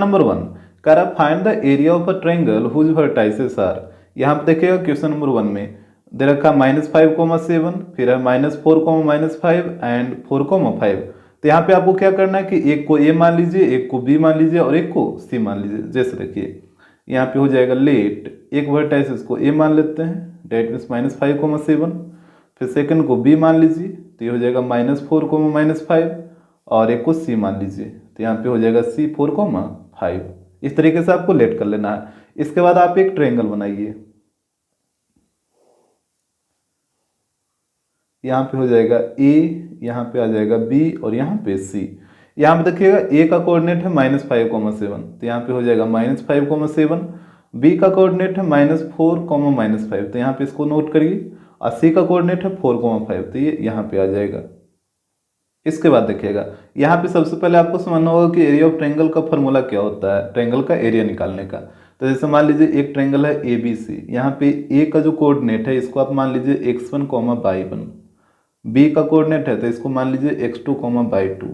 Number 1 कह रहा find the area of a triangle whose vertices are. यहाँ पे देखिएगा क्वेश्चन नंबर 1 में दे रखा -5,7, फिर है -4,-5 एंड 4,5। तो यहाँ पे आपको क्या करना है कि एक को ए मान लीजिए, एक को बी मान लीजिए और एक को सी मान लीजिए। जैसे देखिए यहाँ पे हो जाएगा लेट एक वर्टाइसेस को ए मान लेते हैं, डेट मीन्स -5,7। फिर सेकंड को बी मान लीजिए तो ये हो जाएगा -4,-5 और एक को सी मान लीजिए तो यहाँ पे हो जाएगा C4,5। इस तरीके से आपको लेट कर लेना है। इसके बाद आप एक ट्रायंगल बनाइए। यहाँ पे हो जाएगा ए, यहाँ पे आ जाएगा बी और यहाँ पे सी। यहाँ पे देखिएगा ए का कोऑर्डिनेट है -5,7 तो यहाँ पे हो जाएगा -5,7। बी का कोऑर्डिनेट है -4,-5 तो यहाँ पे इसको नोट करिए और सी का कोऑर्डिनेट है 4,5 तो ये यहाँ पे आ जाएगा। इसके बाद देखिएगा यहाँ पे सबसे पहले आपको समझना होगा कि एरिया ऑफ ट्रायंगल का फॉर्मूला क्या होता है ट्रायंगल का एरिया निकालने का। तो जैसे मान लीजिए एक ट्रायंगल है ABC, यहाँ पे ए का जो कोऑर्डिनेट है इसको आप मान लीजिए x1, y1, बी का कोऑर्डिनेट है तो इसको मान लीजिए x2, y2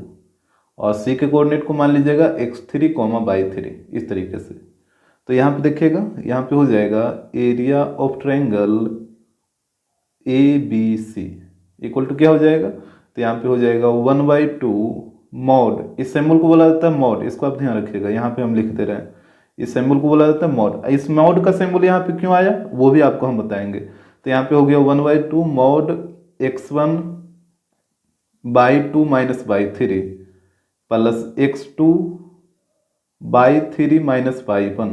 और सी के कोऑर्डिनेट को मान लीजिएगा x3, y3 इस तरीके से। तो यहाँ पे देखिएगा यहाँ पे हो जाएगा area of triangle ABC equal to क्या हो जाएगा तो यहाँ पे हो जाएगा 1/2 मॉड, इस सिंबल को बोला जाता है मॉड, इसको आप ध्यान रखिएगा। यहाँ पे हम लिख दे रहे हैं इस सिंबल को बोला जाता है मॉड। इस मॉड का सिंबल यहाँ पे क्यों आया वो भी आपको हम बताएंगे। तो यहाँ पे हो गया 1/2 mod x1 by2 - by3 plus x2 by3 - y1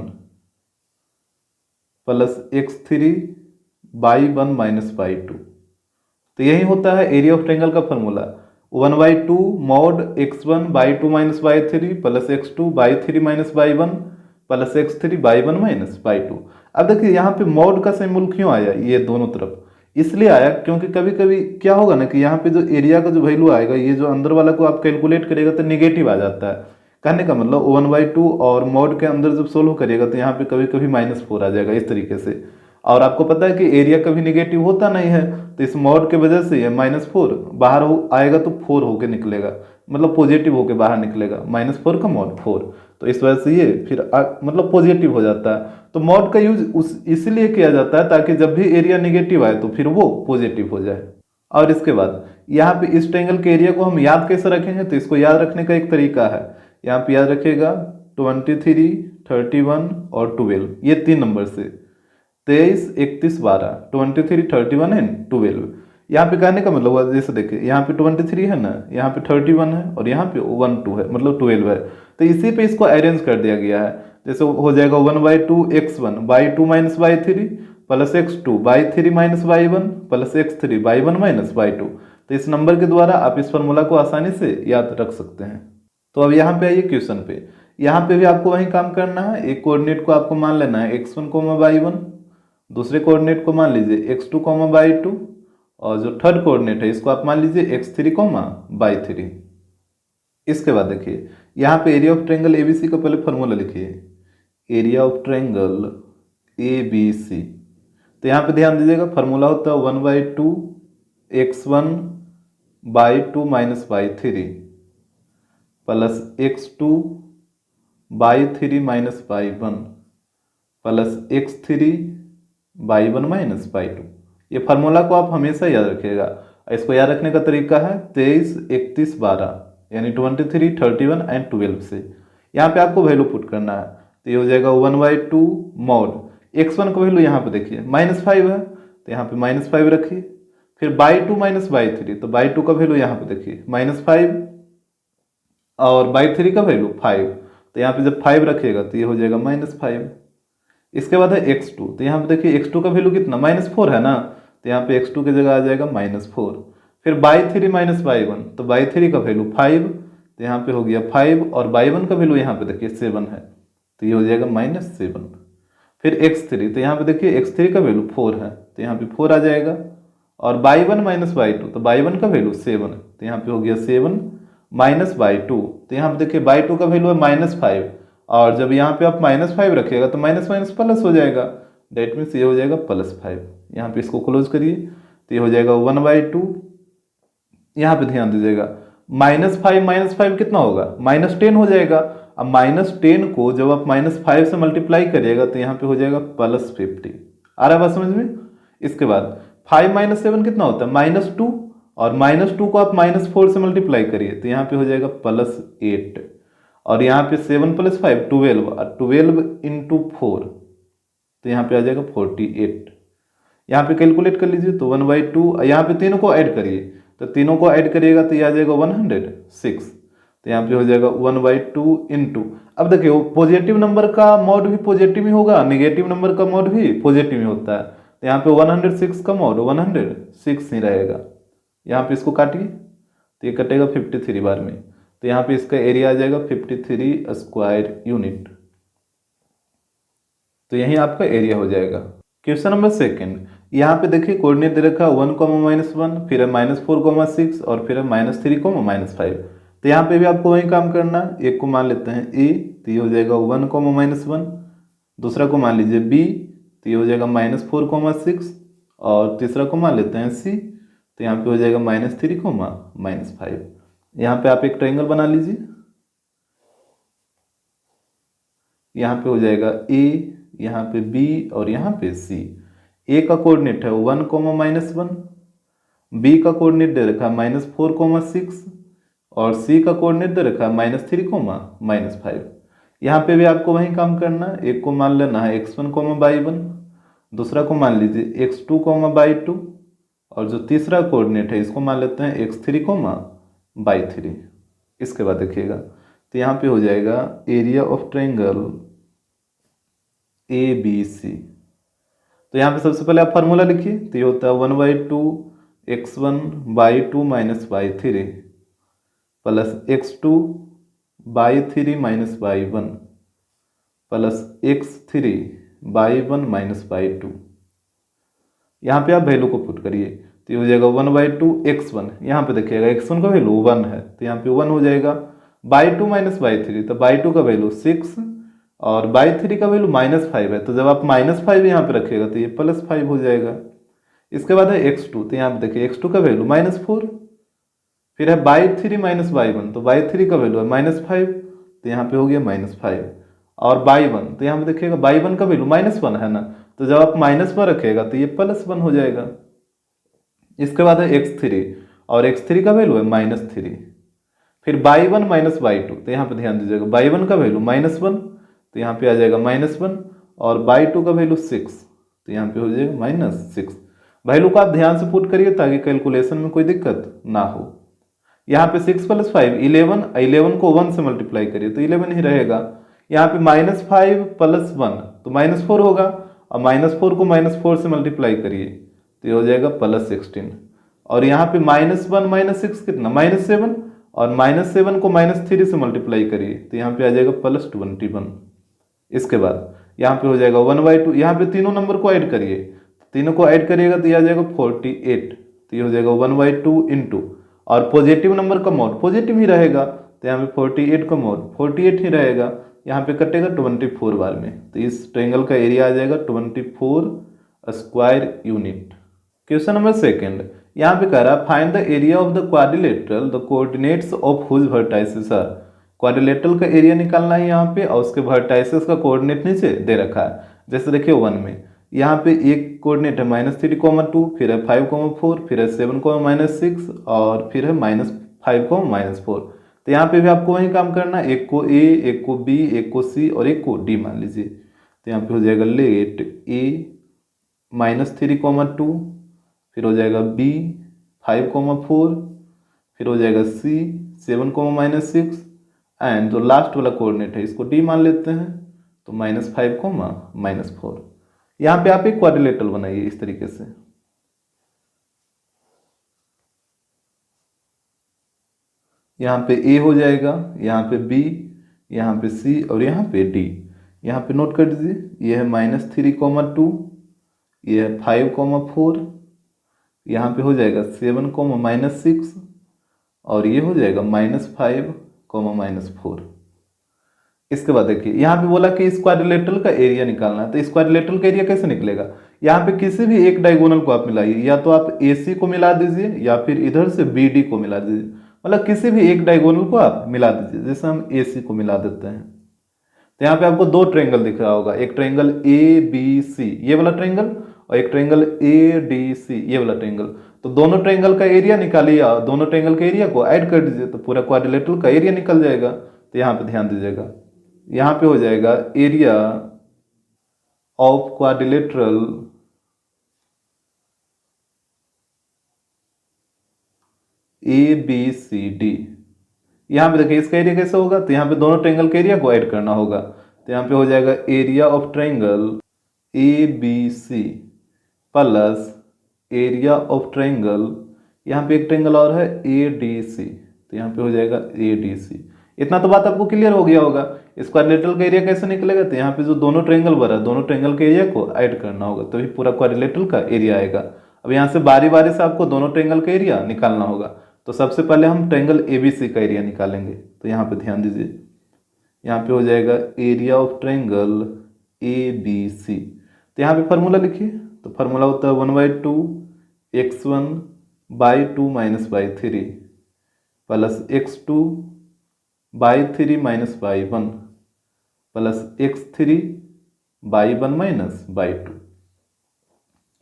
plus x3 by1 - y2। तो यही होता है एरिया ऑफ ट्रायंगल का formula 1/2 mod x1 by2 - by3 plus x2 by3 - y1 plus x3 by1 - y2। अब देखिए यहाँ पे मॉड का सिंबल क्यों आया ये दोनों तरफ, इसलिए आया क्योंकि कभी कभी क्या होगा ना कि यहाँ पे जो एरिया का जो वैल्यू आएगा ये जो अंदर वाला को आप कैलकुलेट करेगा तो नेगेटिव आ जाता है। कहने का मतलब 1/2 और मॉड के अंदर जब सोल्व करिएगा तो यहाँ पे कभी कभी -4 आ जाएगा इस तरीके से। और आपको पता है कि एरिया कभी नेगेटिव होता नहीं है तो इस मॉड के वजह से ये -4 बाहर आएगा तो 4 होके निकलेगा, मतलब पॉजिटिव होके बाहर निकलेगा। -4 का मॉड 4 तो इस वजह से ये फिर मतलब पॉजिटिव हो जाता है। तो मॉड का यूज इसलिए किया जाता है ताकि जब भी एरिया नेगेटिव आए तो फिर वो पॉजिटिव हो जाए। और इसके बाद यहाँ पे इस ट्रायंगल के एरिया को हम याद कैसे रखेंगे तो इसको याद रखने का एक तरीका है। यहाँ पे याद रखिएगा 23, 31 और 12 ये 3 नंबर से 23, 31, 12 23, 31 एंड 12। यहाँ पे कहने का मतलब हुआ जैसे देखिए यहाँ पे 23 है ना, यहाँ पे 31 है और यहाँ पे 1, 2 है मतलब 12 है। तो इसी पे इसको अरेंज कर दिया गया है। जैसे हो जाएगा 1/2 x1 by2 - y3 plus x2 by3 - y1 plus x3 by1 - y2। तो इस नंबर के द्वारा आप इस फॉर्मूला को आसानी से याद रख सकते हैं। तो अब यहाँ पे आइए क्वेश्चन पे। यहाँ पे भी आपको वही काम करना है। एक कोऑर्डिनेट को आपको मान लेना है x1, y1, दूसरे कोऑर्डिनेट को मान लीजिए x2, y2 और जो थर्ड कोऑर्डिनेट है इसको आप मान लीजिए x3, y3। इसके बाद देखिए यहाँ पे एरिया ऑफ ट्रायंगल ABC का पहले फॉर्मूला लिखिए, एरिया ऑफ ट्रायंगल ABC। तो यहाँ पे ध्यान दीजिएगा फॉर्मूला होता है 1/2 x1 by2 - y3 plus x2 by3 - y1 plus x3 by1 - y2। ये फार्मूला को आप हमेशा याद रखिएगा। इसको याद रखने का तरीका है 23, 31, 12 यानी 23, 31 एंड 12 से। यहाँ पे आपको वैल्यू पुट करना है तो ये हो जाएगा 1/2 मॉड x1 का वैल्यू यहाँ पे देखिए -5 है तो यहाँ पे -5 रखिए। फिर by2 - y3 तो by2 का वैल्यू यहाँ पे देखिए -5 और by3 का वैल्यू 5 तो यहाँ पे जब 5 रखिएगा तो ये हो जाएगा -5। इसके बाद है x2 तो यहाँ पे देखिए x2 का वैल्यू कितना -4 है ना तो यहाँ पे x2 की जगह आ जाएगा -4। फिर by3 - y1 तो by3 का वैल्यू 5 तो यहाँ पे हो गया 5 और y1 का वैल्यू यहाँ पे देखिए 7 है तो ये हो जाएगा -7। फिर x3 तो यहाँ पे देखिए x3 का वैल्यू 4 है तो यहाँ पे 4 आ जाएगा और y1 - y2 तो y1 का वैल्यू 7 है तो यहाँ पे हो गया 7 माइनस y2 तो यहाँ पे देखिए y2 का वैल्यू है -5 और जब यहाँ पे आप -5 रखिएगा तो माइनस माइनस प्लस हो जाएगा, डेट मीन्स ये हो जाएगा +5। यहाँ पे इसको क्लोज करिए तो ये हो जाएगा 1/2। यहाँ पे ध्यान दीजिएगा -5 कितना होगा -10 हो जाएगा अब -10 को जब आप -5 से मल्टीप्लाई करिएगा तो यहाँ पे हो जाएगा +50। आ रहा है बात समझ में। इसके बाद 5 - 7 कितना होता है -2, और -2 को आप -4 से मल्टीप्लाई करिए तो यहाँ पे हो जाएगा +8, और यहाँ पे 7 + 5 12, और 12 × 4 तो यहाँ पे आ जाएगा 48। यहाँ पे कैलकुलेट कर लीजिए तो 1/2, यहाँ पे तीनों को ऐड करिए तो तीनों को ऐड करिएगा तो ये आ जाएगा 106। तो यहाँ पे हो जाएगा 1/2 इंटू, अब देखिए पॉजिटिव नंबर का मॉड भी पॉजिटिव ही होगा, नेगेटिव नंबर का मॉड भी पॉजिटिव ही होता है। तो यहाँ पे 106 का मॉड 106 ही रहेगा। यहाँ पे इसको काटिए तो ये कटेगा 53 बार में, तो यहाँ पे इसका एरिया आ जाएगा 53 स्क्वायर यूनिट। तो यही आपका एरिया हो जाएगा। क्वेश्चन नंबर 2, यहाँ पे देखिए कोऑर्डिनेट दे रखा है 1, -1, फिर है -4, 6 और फिर है -3, -5। तो यहाँ पे भी आपको वही काम करना है। एक को मान लेते हैं ए, तो ये हो जाएगा 1, -1, दूसरा को मान लीजिए बी, तो ये हो जाएगा -4, 6, और तीसरा को मान लेते हैं सी, तो यहाँ पे हो जाएगा -3, -5। यहाँ पे आप एक ट्रायंगल बना लीजिए। यहाँ पे हो जाएगा ए, यहाँ पे बी और यहाँ पे सी। ए का कोऑर्डिनेट है 1, -1, बी का कोऑर्डिनेट दे रखा है -4, 6 और सी का कोऑर्डिनेट दे रखा है -3, -5। यहाँ पे भी आपको वही काम करना है। एक को मान लेना है x1, y1, दूसरा को मान लीजिए x2, y2, और जो तीसरा कोऑर्डिनेट है इसको मान लेते हैं x3, y3। इसके बाद देखिएगा तो यहाँ पे हो जाएगा एरिया ऑफ ट्रायंगल ABC। तो यहाँ पे सबसे पहले आप फार्मूला लिखिए, तो ये होता है 1/2 x1 y2 - y3 plus x2 y3 - y1 plus x3 y1 - y2। यहाँ पे आप वैल्यू को पुट करिए तो ये हो जाएगा 1/2 x1, यहाँ पे देखिएगा x1 का वैल्यू 1 है तो यहाँ पे 1 हो जाएगा, y2 - y3 तो y2 का वैल्यू 6 और y3 का वैल्यू -5 है, तो जब आप -5 यहाँ पे रखिएगा तो ये +5 हो जाएगा। इसके बाद है x2, तो यहाँ पे देखिए x2 का वैल्यू -4, फिर है y3 - y1, तो y3 का वैल्यू है -5, तो यहाँ पे हो गया -5, और y1 तो यहाँ पे देखिएगा y1 का वैल्यू -1 है ना, तो जब आप -1 रखिएगा तो ये +1 हो जाएगा। इसके बाद है x3, और x3 का वैल्यू है -3, फिर y1 - y2, तो यहाँ पे ध्यान दीजिएगा y1 का वैल्यू -1, तो यहाँ पे आ जाएगा -1, और y2 का वैल्यू 6, तो यहाँ पे हो जाएगा -6। वैल्यू को आप ध्यान से पुट करिए ताकि कैलकुलेशन में कोई दिक्कत ना हो। यहाँ पे 6 + 5 11, 11 को 1 से मल्टीप्लाई करिए तो 11 ही रहेगा। यहाँ पे -5 + 1 तो -4 होगा, और -4 को -4 से मल्टीप्लाई करिए तो ये हो जाएगा +16, और यहाँ पे -1 - 6 कितना -7, और -7 को -3 से मल्टीप्लाई करिए तो यहाँ पे आ जाएगा +21। इसके बाद यहाँ पे हो जाएगा 1/2, यहाँ पे तीनों नंबर को ऐड करिए, तीनों को ऐड करिएगा तो ये आ जाएगा 48, तो ये हो जाएगा 1/2 इंटू, और पॉजिटिव नंबर का मॉड पॉजिटिव ही रहेगा तो यहाँ पे 48 का मॉड 48 ही रहेगा। यहाँ पे कटेगा 24 बार में, तो इस ट्रायंगल का एरिया आ जाएगा 24 स्क्वायर यूनिट। क्वेश्चन नंबर 2, यहाँ पे कह रहा है find the area of the quadrilateral the coordinates of whose vertices are. Quadrilateral का एरिया निकालना है यहाँ पे, और उसके वर्टाइसेस का कोऑर्डिनेट नीचे दे रखा है। जैसे देखिए 1 में यहाँ पे एक कोऑर्डिनेट है -3, 2, फिर है 5, 4, फिर है 7, -6, और फिर है -5, -4। तो यहाँ पे भी आपको वही काम करना है, एक को ए, एक को बी, एक को सी और एक को डी मान लीजिए। तो यहाँ पे हो जाएगा लेट ए -3, 2, फिर हो जाएगा बी 5, 4, फिर हो जाएगा सी 7, -6, एंड जो लास्ट वाला कोऑर्डिनेट है इसको डी मान लेते हैं तो -5, -4। यहाँ पे आप एक क्वाड्रिलेटरल बनाइए इस तरीके से। यहाँ पे ए हो जाएगा, यहाँ पे बी, यहाँ पे सी और यहाँ पे डी। यहाँ पे नोट कर दीजिए, ये है -3, 2, ये है 5, 4, यहाँ पे हो जाएगा 7, -6 और ये हो जाएगा -5, -4। इसके बाद देखिए यहाँ पे बोला कि इस क्वाड्रिलेटरल का एरिया निकालना है, तो इस क्वाड्रिलेटरल का एरिया कैसे निकलेगा। यहाँ पे किसी भी एक डायगोनल को आप मिलाइए, या तो आप AC को मिला दीजिए या फिर इधर से BD को मिला दीजिए। मतलब किसी भी एक डायगोनल को आप मिला दीजिए, जैसे हम ए सी को मिला देते हैं। तो यहाँ पे आपको दो ट्रायंगल दिख रहा होगा, एक ट्रायंगल ए बी सी ये वाला ट्रायंगल, और एक ट्रायंगल ए डी सी ये वाला ट्रायंगल। तो दोनों ट्रायंगल का एरिया निकालिए और दोनों ट्रायंगल के एरिया को ऐड कर दीजिए, तो पूरा क्वाड्रिलेटरल का एरिया निकल जाएगा। तो यहाँ पे ध्यान दीजिएगा, यहाँ पे हो जाएगा area of quadrilateral A B C D. यहाँ पे देखिए इसका एरिया कैसे होगा, तो यहाँ पे दोनों ट्रायंगल के एरिया को ऐड करना होगा। तो यहाँ पे हो जाएगा area of triangle A B C plus area of triangle, यहाँ पे एक ट्रायंगल और है ए डी सी, तो यहाँ पे हो जाएगा ए डी सी। इतना तो बात आपको क्लियर हो गया होगा। इस क्वाड्रिलेटरल का एरिया कैसे निकलेगा, तो यहाँ पे जो दोनों ट्रायंगल बना है दोनों ट्रायंगल के एरिया को ऐड करना होगा, तभी पूरा क्वाड्रिलेटरल का एरिया आएगा। अब यहाँ से बारी बारी से आपको दोनों ट्रायंगल का एरिया निकालना होगा। तो सबसे पहले हम ट्रायंगल एबीसी का एरिया निकालेंगे। तो यहाँ पे ध्यान दीजिए, यहाँ पे हो जाएगा area of triangle A B C. तो यहाँ पे फार्मूला लिखिए, तो फार्मूला होता है 1/2 x1 by 2 minus by 3 plus x2 by 3 minus by 1 plus x3 by 1 minus by 2।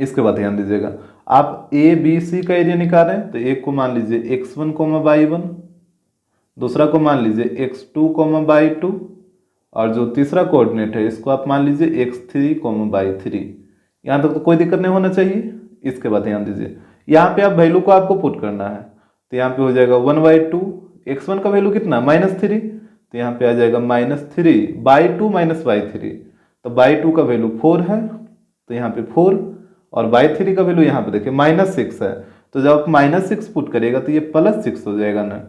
इसके बाद ध्यान दीजिएगा, आप ए बी सी का एरिया निकाल रहे हैं, तो एक को मान लीजिए x1 बाई 1, दूसरा को मान लीजिए x2 बाई 2, और जो तीसरा कोऑर्डिनेट है इसको आप मान लीजिए x3 बाई 3। यहाँ तक तो कोई दिक्कत नहीं होना चाहिए। इसके बाद ध्यान दीजिए, यहाँ पे आप वैल्यू को आपको पुट करना है। तो यहाँ पे हो जाएगा 1/2, x1 का वैल्यू कितना -3, तो यहाँ पे आ जाएगा -3 बाई 2 माइनस बाई 3। तो बाई 2 का वैल्यू 4 है, तो यहाँ पे 4, और बाई 3 का वैल्यू यहाँ पे देखिए -6 है। तो जब आप -6 पुट करिएगा तो ये +6 हो जाएगा ना।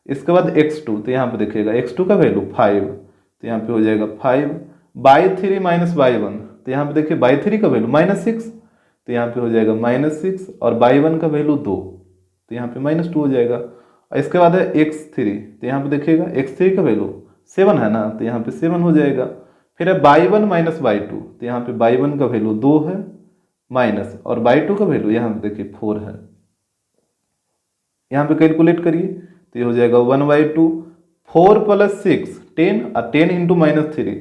इसके बाद x2, तो यहाँ पे देखिएगा x2 का वैल्यू 5, तो यहाँ पे हो जाएगा 5 बाई 3 माइनस बाई 1। तो यहाँ पे देखिए बाई 3 का वैल्यू -6, तो यहाँ पे हो जाएगा -6, और बाई 1 का वैल्यू 2, तो यहाँ पे -2 हो जाएगा। और इसके बाद है x3, तो यहाँ पे देखिएगा x3 का वैल्यू 7 है ना, तो यहाँ पे 7 हो जाएगा। फिर है बाई 1 माइनस बाई 2, तो यहाँ पे बाई 1 का वैल्यू 2 है माइनस, और बाई 2 का वैल्यू यहाँ पे देखिए 4 है। यहाँ पे कैलकुलेट करिए, तो ये हो जाएगा 1/2 4 + 6 10, और 10 इंटू -3,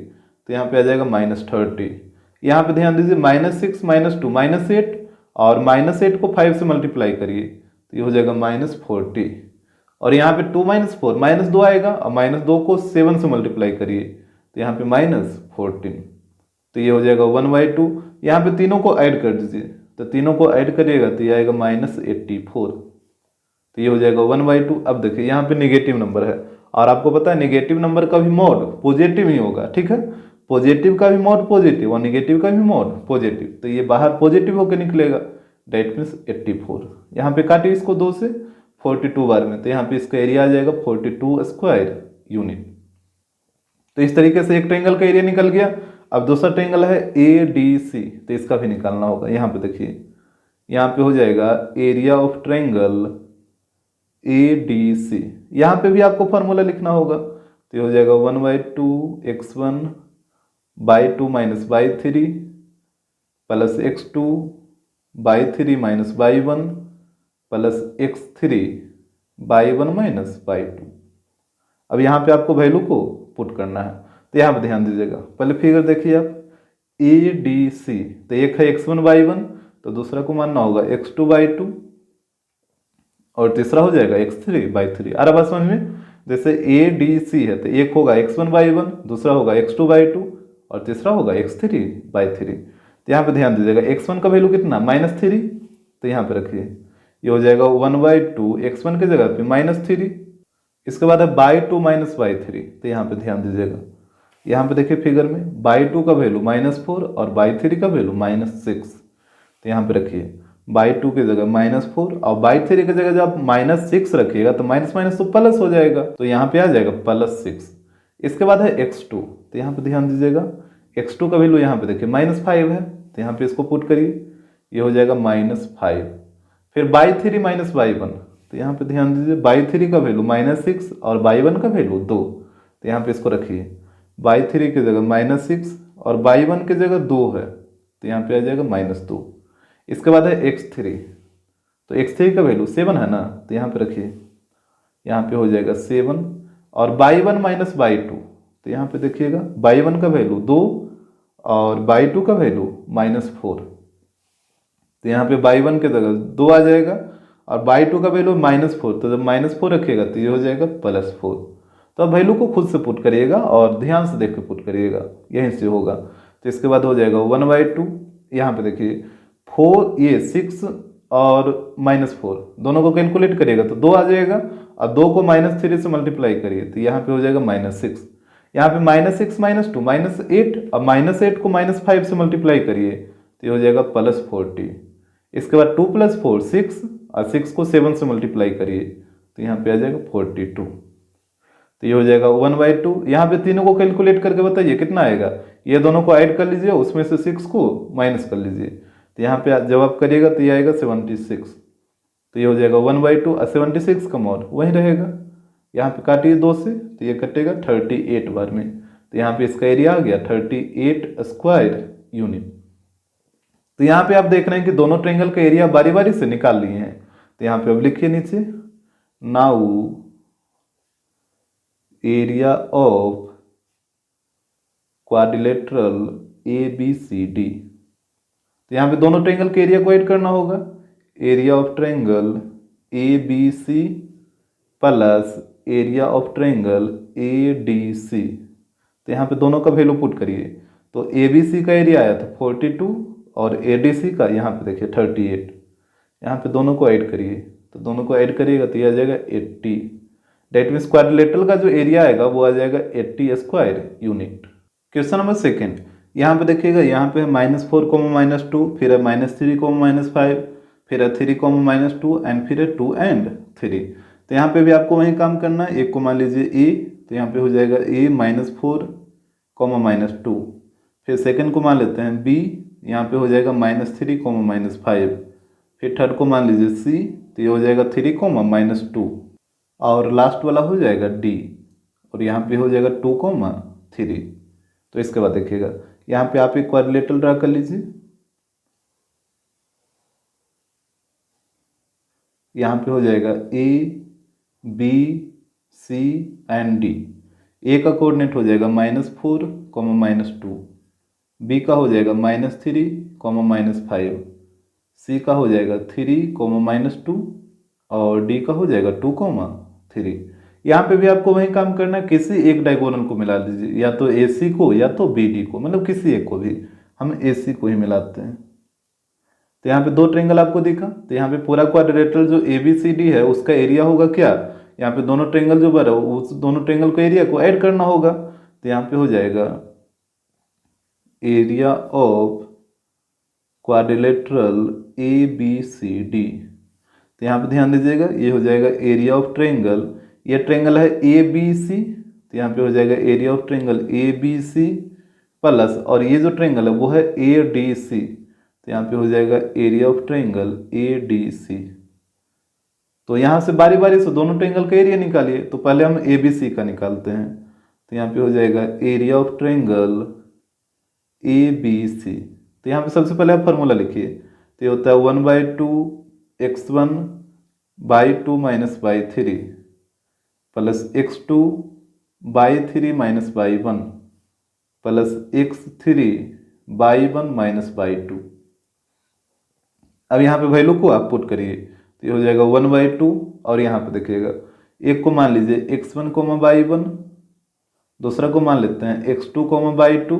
तो यहाँ पे आ जाएगा -30। यहाँ पे ध्यान दीजिए -6 -2 -8, और -8 को 5 से मल्टीप्लाई करिए, तो ये हो जाएगा -40। और यहाँ पे 2 - 4 -2 आएगा, और -2 को 7 से मल्टीप्लाई करिए, तो यहाँ पे -14। तो ये हो जाएगा 1/2। यहाँ पे तीनों को ऐड कर दीजिए, तो तीनों को ऐड करिएगा तो ये आएगा -84। तो ये हो जाएगा 1/2। अब देखिए यहाँ पे निगेटिव नंबर है, और आपको पता है निगेटिव नंबर का भी मोड पॉजिटिव ही होगा, ठीक है। पॉजिटिव का भी मोड पॉजिटिव और निगेटिव का भी मोड पॉजिटिव, तो ये बाहर पॉजिटिव होकर निकलेगा, डेट मीन्स 84। यहाँ पे काटिए इसको 2 से 42 बार में, तो यहाँ पे इसका एरिया आ जाएगा 42 स्क्वायर यूनिट। तो इस तरीके से एक ट्रायंगल का एरिया निकल गया। अब दूसरा ट्रायंगल है ए डी सी, तो इसका भी निकालना होगा। यहाँ पे देखिए, यहाँ पे हो जाएगा area of triangle A D C. यहाँ पे भी आपको फार्मूला लिखना होगा, तो ये हो जाएगा 1/2 x1 by 2 minus by 3 plus x2 by 3 minus by 1 plus x3 by 1 minus by 2। अब यहाँ पे आपको वैल्यू को पुट करना है, तो यहाँ पे ध्यान दीजिएगा। पहले फिगर देखिए आप, ए डी सी, तो एक है x1/1, तो दूसरा को मानना होगा x2/2, और तीसरा हो जाएगा x3/3। आ रहा बात समझ में? जैसे ए डी सी है, तो एक होगा x1/1, दूसरा होगा x2/2, और तीसरा होगा x3/3। तो यहाँ पे ध्यान दीजिएगा, x1 का वैल्यू कितना -3, तो यहाँ पे रखिए, ये हो जाएगा 1/2 x1 की जगह पे -3। इसके बाद है बाई 2 माइनस बाई 3, तो यहाँ पे ध्यान दीजिएगा, यहाँ पे देखिए फिगर में बाई 2 का वैल्यू -4 और बाई 3 का वैल्यू -6, तो यहाँ पे रखिए बाई 2 की जगह -4, और बाई 3 की जगह जब आप -6 रखिएगा तो माइनस माइनस तो प्लस हो जाएगा, तो यहाँ पे आ जाएगा +6। इसके बाद है x2, तो यहाँ पे ध्यान दीजिएगा, x2 का वैल्यू यहाँ पे देखिए -5 है, तो यहाँ पे इसको पुट करिए, ये हो जाएगा -5। फिर बाई 3 माइनस बाई 1, तो यहाँ पे ध्यान दीजिए, बाई 3 का वैल्यू -6 और बाई 1 का वैल्यू 2, तो यहाँ पे इसको रखिए, बाई 3 की जगह -6 और बाई 1 की जगह 2 है, तो यहाँ पे आ जाएगा -2। इसके बाद है x3, तो x3 का वैल्यू 7 है ना, तो यहाँ पे रखिए, यहाँ पे हो जाएगा 7 और y1 माइनस y2, तो यहाँ पे देखिएगा y1 का वैल्यू 2 और y2 का वैल्यू -4, तो यहाँ पे y1 के जगह 2 आ जाएगा और y2 का वैल्यू -4, तो जब -4 रखिएगा तो ये हो जाएगा +4। तो अब वैल्यू को खुद से पुट करिएगा और ध्यान से देख के पुट करिएगा, यहीं से होगा। तो इसके बाद हो जाएगा 1/2, यहाँ पे देखिए 4 ये 6 और -4 दोनों को कैलकुलेट करिएगा तो 2 आ जाएगा और 2 को -3 से मल्टीप्लाई करिए तो यहाँ पे हो जाएगा -6। यहाँ पे -6 -2 -8 और -8 को -5 से मल्टीप्लाई करिए तो ये हो जाएगा +40। इसके बाद 2 + 4 6 और 6 को 7 से मल्टीप्लाई करिए तो यहाँ पे आ जाएगा 42, तो ये हो जाएगा 1/2। यहाँ पे तीनों को कैलकुलेट करके बताइए कितना आएगा, ये दोनों को ऐड कर लीजिए, उसमें से 6 को माइनस कर लीजिए, तो यहाँ पे जब आप करिएगा तो ये आएगा 76, तो ये हो जाएगा 1/2 और 76 का मॉड वहीं रहेगा। यहाँ पे काटिए 2 से तो ये कटेगा 38 बार में, तो यहाँ पे इसका एरिया आ गया 38 स्क्वायर यूनिट। तो यहाँ पे आप देख रहे हैं कि दोनों ट्रायंगल का एरिया बारी बारी से निकाल लिए हैं। तो यहाँ पे अब लिखिए नीचे, now area of quadrilateral ABCD। तो यहाँ पे दोनों ट्रायंगल के एरिया को ऐड करना होगा, area of triangle ABC plus area of triangle ADC। तो यहाँ पे दोनों का वैल्यू पुट करिए, तो ABC का एरिया आया था 42 और ADC का यहाँ पे देखिए 38। यहाँ पे दोनों को ऐड करिए, तो दोनों को ऐड करिएगा तो ये आ जाएगा 80। डेट मीन्स क्वाड्रिलेटरल का जो एरिया आएगा वो आ जाएगा 80 स्क्वायर यूनिट। क्वेश्चन नंबर 2, यहाँ पे देखिएगा, यहाँ पे -4, -2, फिर है -3, -5, फिर है 3, -2 एंड फिर है 2 एंड 3। तो यहाँ पे भी आपको वही काम करना है। एक को मान लीजिए A, तो यहाँ पे हो जाएगा A -4, -2। फिर सेकंड को मान लेते हैं B, यहाँ पे हो जाएगा -3, -5। फिर थर्ड को मान लीजिए C, तो ये हो जाएगा 3, -2 और लास्ट वाला हो जाएगा D और यहाँ पे हो जाएगा 2, 3। तो इसके बाद देखिएगा, यहाँ पे आप एक क्वाड्रिलेटरल ड्रा कर लीजिए। यहाँ पे हो जाएगा A, B, C and D। A का कोऑर्डिनेट हो जाएगा -4, -2। B का हो जाएगा -3, -5। C का हो जाएगा 3, -2 और D का हो जाएगा 2, 3। यहाँ पे भी आपको वही काम करना है, किसी एक डायगोनल को मिला लीजिए, या तो AC को या तो BD को, मतलब किसी एक को भी, हम AC को ही मिलाते हैं। तो यहाँ पे 2 ट्रायंगल आपको दिखा, तो यहाँ पे पूरा क्वाड्रिलेटरल जो ABCD है उसका एरिया होगा क्या, यहाँ पे दोनों ट्रायंगल जो बना उस दोनों ट्रायंगल को एरिया को ऐड करना होगा। तो यहाँ पे हो जाएगा एरिया ऑफ क्वाड्रिलेटरल ABCD। तो यहाँ पे ध्यान दीजिएगा, ये हो जाएगा एरिया ऑफ ट्रायंगल, ये ट्रायंगल है ABC, तो यहाँ पे हो जाएगा area of triangle ABC plus, और ये जो ट्रायंगल है वो है ADC, तो यहाँ पे हो जाएगा एरिया ऑफ ट्रायंगल ADC। तो यहाँ से बारी बारी से दोनों ट्रायंगल का एरिया निकालिए, तो पहले हम ABC का निकालते हैं। तो यहाँ पे हो जाएगा एरिया ऑफ ट्रायंगल ABC। तो यहाँ पे सबसे पहले आप फार्मूला लिखिए, तो ये होता है 1/2 x1 / 2 - y3 plus x2 / 3 - y1 plus x3 / 1 - y2। अब यहाँ पे वैल्यू को आप पुट करिए, तो ये हो जाएगा 1/2 और यहाँ पे देखिएगा, एक को मान लीजिए x1, y1, दूसरा को मान लेते हैं x2, y2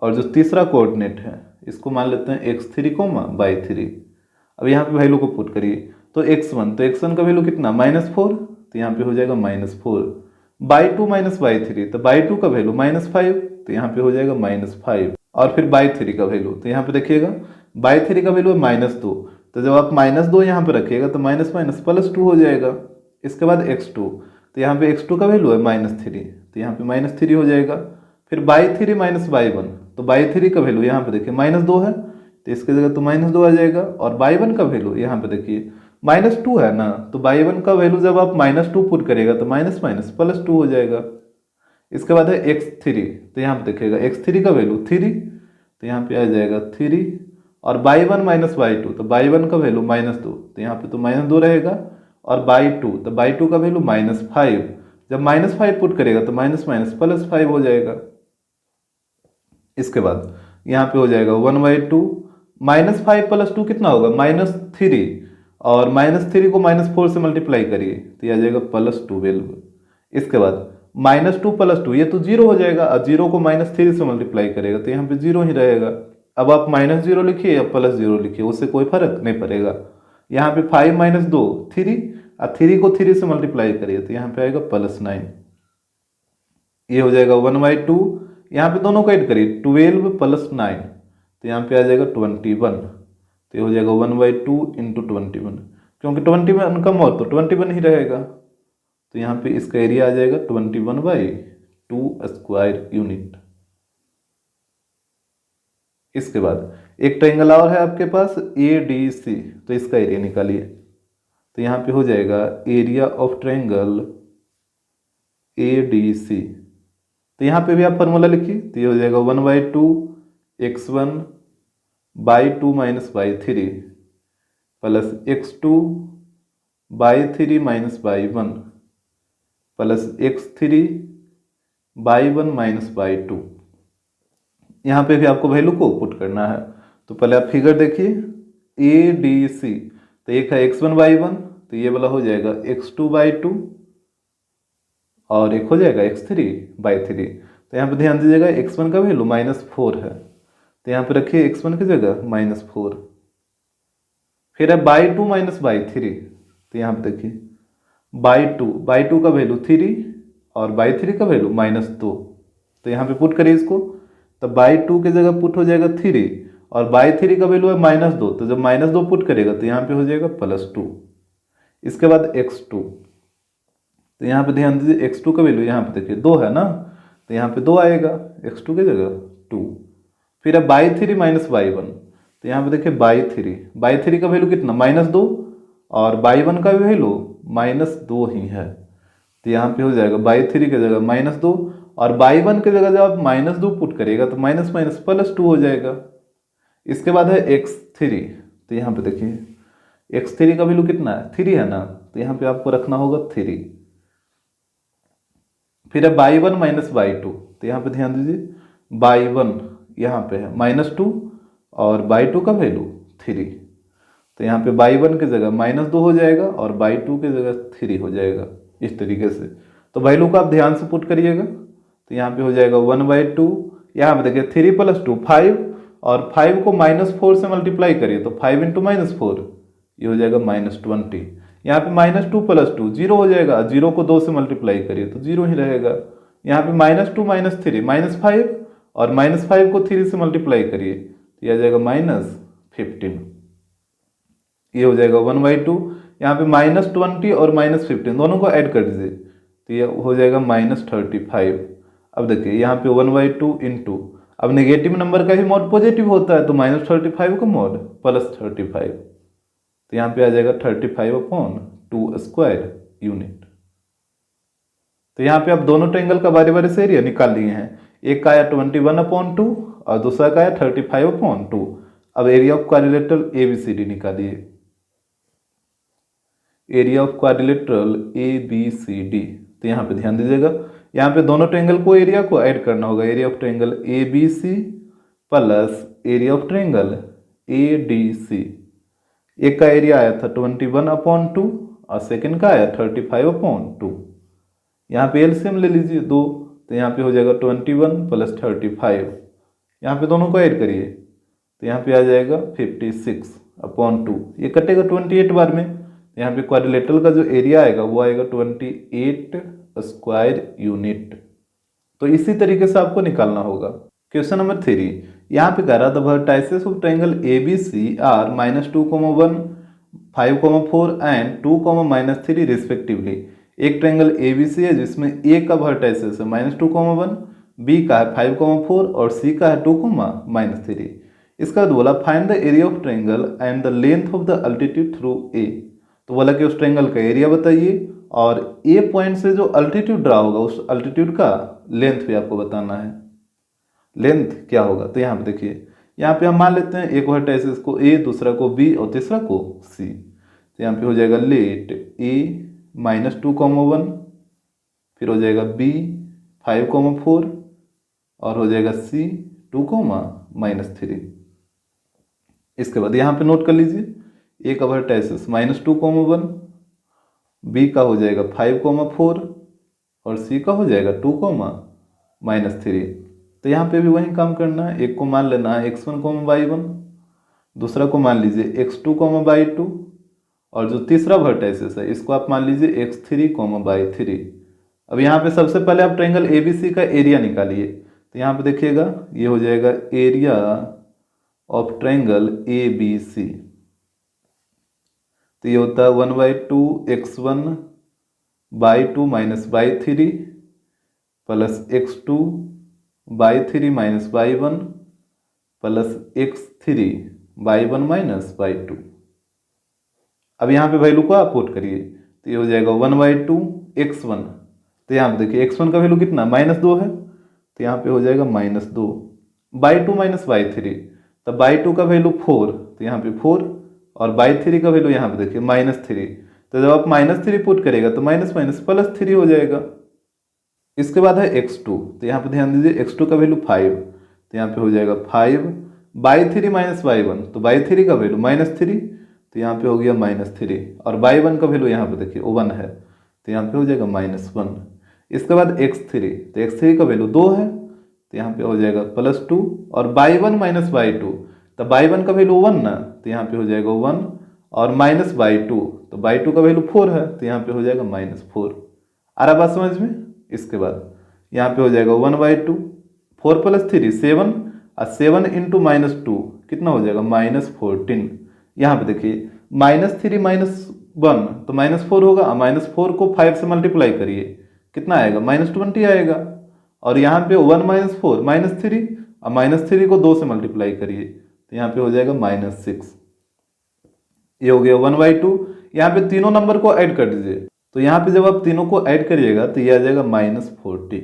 और जो तीसरा कोऑर्डिनेट है इसको मान लेते हैं x3, y3। अब यहाँ पे वैल्यू को पुट करिए, तो x1 का वैल्यू कितना -4, तो यहाँ पे हो जाएगा -4 /2 - y3, तो /2 का वैल्यू -5, तो यहाँ पे हो जाएगा -5 और फिर /3 का वैल्यू, तो यहाँ पे देखिएगा /3 का वैल्यू है -2, तो जब आप -2 यहाँ पे रखिएगा तो माइनस माइनस +2 हो जाएगा। इसके बाद x2, तो यहाँ पे x2 का वैल्यू है -3, तो यहाँ पे -3 हो जाएगा। फिर /3 - y1, तो /3 का वैल्यू यहाँ पे देखिए -2 है, तो इसकी जगह तो -2 आ जाएगा। और y1 का वैल्यू यहाँ पे देखिए -2 है ना, तो y1 का वैल्यू जब आप -2 पुट करेगा तो माइनस माइनस +2 हो जाएगा। इसके बाद है x3, तो यहाँ पे देखिएगा x3 का वैल्यू 3, तो यहाँ पे आ जाएगा 3 और y1 - y2, तो y1 का वैल्यू -2, तो यहाँ पे तो -2 रहेगा और बाई टू, तो बाई टू का वैल्यू -5। जब -5 पुट करेगा तो माइनस माइनस प्लस 5 हो जाएगा। इसके बाद यहाँ पे हो जाएगा 1/2, -5 + 2 कितना होगा -3, और -3 को -4 से मल्टीप्लाई करिए तो ये आ जाएगा +12। इसके बाद -2 + 2 ये तो 0 हो जाएगा, और 0 को -3 से मल्टीप्लाई करेगा तो यहाँ पे 0 ही रहेगा। अब आप -0 लिखिए या +0 लिखिए, उससे कोई फर्क नहीं पड़ेगा। यहाँ पे 5 - 2 3, और 3 को 3 से मल्टीप्लाई करिए तो यहाँ पे आएगा +9। ये हो जाएगा 1/2। यहाँ पे दोनों को ऐड करिए, 12 + 9 तो यहाँ पे आ जाएगा 21। तो ये हो जाएगा 1/2 × 21, क्योंकि 21 का मॉड तो 21 ही रहेगा। तो यहाँ पे इसका एरिया आ जाएगा 21/2 स्क्वायर यूनिट। इसके बाद एक ट्रायंगल और है आपके पास ADC, तो इसका एरिया निकालिए। तो यहाँ पे हो जाएगा एरिया ऑफ ट्रायंगल ADC। तो यहाँ पे भी आप फॉर्मूला लिखिए, तो ये हो जाएगा 1/2 x1 / 2 - /3 plus x2 /3 - /1 plus x3 /1 - /2। यहाँ पे भी आपको वैल्यू को पुट करना है। तो पहले आप फिगर देखिए ADC, तो एक है x1/1, तो ये वाला हो जाएगा x2/2, और एक हो जाएगा x3/3। तो यहाँ पे ध्यान दीजिएगा x1 का वैल्यू -4 है, तो यहाँ पे रखिए x1 की जगह -4। फिर है /2 - /3, तो यहाँ पे देखिए /2 का वैल्यू 3 और /3 का वैल्यू -2। तो यहाँ पे पुट करिए इसको, तो /2 की जगह पुट हो जाएगा 3, और /3 का वैल्यू है -2, तो जब -2 पुट करेगा तो यहाँ पे हो जाएगा +2। इसके बाद x2, तो यहाँ पे ध्यान दीजिए x2 का वैल्यू यहाँ पे देखिए 2 है ना, तो यहाँ पे 2 आएगा x2 की जगह 2। फिर है /3 - /1, तो यहाँ पे देखिए /3 का वैल्यू कितना -2, और /1 का वैल्यू -2 ही है, तो यहाँ पे हो जाएगा /3 की जगह -2, और /1 की जगह जब आप -2 पुट करेगा तो माइनस माइनस +2 हो जाएगा। इसके बाद है x3, तो यहाँ पे देखिए x3 का वैल्यू कितना है 3 है ना, तो यहाँ पे आपको रखना होगा 3। फिर है /1 - /2, तो यहाँ पे ध्यान दीजिए /1 यहाँ पे है -2, और /2 का वैल्यू 3, तो यहाँ पे /1 की जगह -2 हो जाएगा और /2 की जगह 3 हो जाएगा। इस तरीके से तो वैल्यू को आप ध्यान से पुट करिएगा, तो यहाँ पे हो जाएगा 1/2, यहाँ पे देखिए 3 + 2 5, और 5 को -4 से मल्टीप्लाई करिए तो 5 × -4 ये हो जाएगा -20। यहाँ पे -2 + 2 0 हो जाएगा, 0 को 2 से मल्टीप्लाई करिए तो 0 ही रहेगा। यहाँ पे -2 - 3 -5, और -5 को 3 से मल्टीप्लाई करिए तो यह आ जाएगा -15। ये हो जाएगा 1/2। यहाँ पे -20 और -15 दोनों को ऐड कर दीजिए तो ये हो जाएगा -35। अब देखिए यहाँ पे 1/2 इंटू, अब नेगेटिव नंबर का ही मॉड पॉजिटिव होता है, तो -35 का मॉड +35, तो यहाँ पे आ जाएगा 35/2 स्क्वायर यूनिट। तो यहाँ पे आप दोनों ट्रायंगल का बारी बारी से एरिया निकाल लिए हैं। एक का आया 21/2 और दूसरा का आया 35/2। अब एरिया ऑफ क्वाड्रिलेटरल ABCD निकालिए। एरिया ऑफ क्वाड्रिलेटरल ABCD, तो यहाँ पे ध्यान दीजिएगा, यहाँ पे दोनों ट्रायंगल को एरिया को ऐड करना होगा। Area of triangle ABC plus area of triangle ADC। एक का एरिया आया था 21/2 और सेकंड का आया 35/2। यहाँ पे एलसीएम ले लीजिए 2, तो यहाँ पे हो जाएगा 21 + 35। यहाँ पे दोनों को ऐड करिए तो यहाँ पे आ जाएगा 56/2। ये कटेगा 28 बार में, यहाँ पे क्वाड्रिलेटरल का जो एरिया आएगा वो आएगा 28 स्क्वायर यूनिट। तो इसी तरीके से आपको निकालना होगा। क्वेश्चन नंबर 3, यहाँ पे कह रहा the vertices of triangle ABC are -2, 1, 5, 4 and 2, -3 respectively. एक ट्रायंगल ABC है जिसमें A का वर्टाइसेस है -2, 1, B का है 5, 4 और C का है 2, -3। इसका बाद बोला find the area of triangle and the length of the altitude through A। तो बोला कि उस ट्रायंगल का एरिया बताइए और A पॉइंट से जो अल्टीट्यूड रहा होगा उस अल्टीट्यूड का लेंथ भी आपको बताना है। लेंथ क्या होगा, तो यहाँ पे देखिए, यहाँ पे हम मान लेते हैं एक वर्टाइसेस को A, दूसरा को B और तीसरा को C। तो यहाँ पे हो जाएगा लेट ए -2, 1, फिर हो जाएगा बी 5, 4 और हो जाएगा सी 2, -3। इसके बाद यहाँ पे नोट कर लीजिए ए का वर्टाइसिस -2, 1, बी का हो जाएगा 5, 4 और सी का हो जाएगा 2, -3। तो यहाँ पे भी वही काम करना है, एक को मान लेना है x1, y1, दूसरा को मान लीजिए x2, y2 और जो तीसरा वर्टाइसिस है इसको आप मान लीजिए x3, y3। अब यहाँ पे सबसे पहले आप ट्रायंगल ABC का एरिया निकालिए। तो यहाँ पे देखिएगा ये हो जाएगा एरिया ऑफ ट्रायंगल ABC। तो ये होता है 1/2 x1 by2 - y3 plus x2 by3 - y1 plus x3 y1 - y2। अब यहाँ पे वैल्यू को आप पुट करिए तो ये हो जाएगा 1/2 x1। तो यहाँ पे देखिए x1 का वैल्यू कितना -2 है, तो यहाँ पे हो जाएगा -2 by2 - y3। तो by2 का वैल्यू 4, तो यहाँ पे 4 और by3 का वैल्यू यहाँ पे देखिए -3। तो जब आप -3 पुट करेगा तो माइनस माइनस +3 हो जाएगा। इसके बाद है x2, तो यहाँ पे ध्यान दीजिए x2 का वैल्यू 5, तो यहाँ पे हो जाएगा 5 by3 - y1। तो by3 का वैल्यू -3, तो यहाँ पे हो गया -3 और y1 का वैल्यू यहाँ पे देखिए 1 है, तो यहाँ पे हो जाएगा -1। इसके बाद x3, तो x3 का वैल्यू 2 है, तो यहाँ पे हो जाएगा +2 और y1 - y2, तो y1 का वैल्यू 1 ना, तो यहाँ पे हो जाएगा 1 और -y2, तो y2 का वैल्यू 4 है, तो यहाँ पे हो जाएगा -4। आ रहा बात समझ में। इसके बाद यहाँ पे हो जाएगा 1/2, 4 + 3 7 और 7 × -2 कितना हो जाएगा -14। यहाँ पे देखिए -3 - 1 तो -4 होगा, -4 को 5 से मल्टीप्लाई करिए कितना आएगा -20 आएगा। और यहाँ पे 1 - 4 -3 और -3 को 2 से मल्टीप्लाई करिए तो यहाँ पे हो जाएगा -6। ये हो गया 1/2। यहाँ पे तीनों नंबर को ऐड कर दीजिए, तो यहाँ पे जब आप तीनों को ऐड करिएगा तो ये आ जाएगा -40।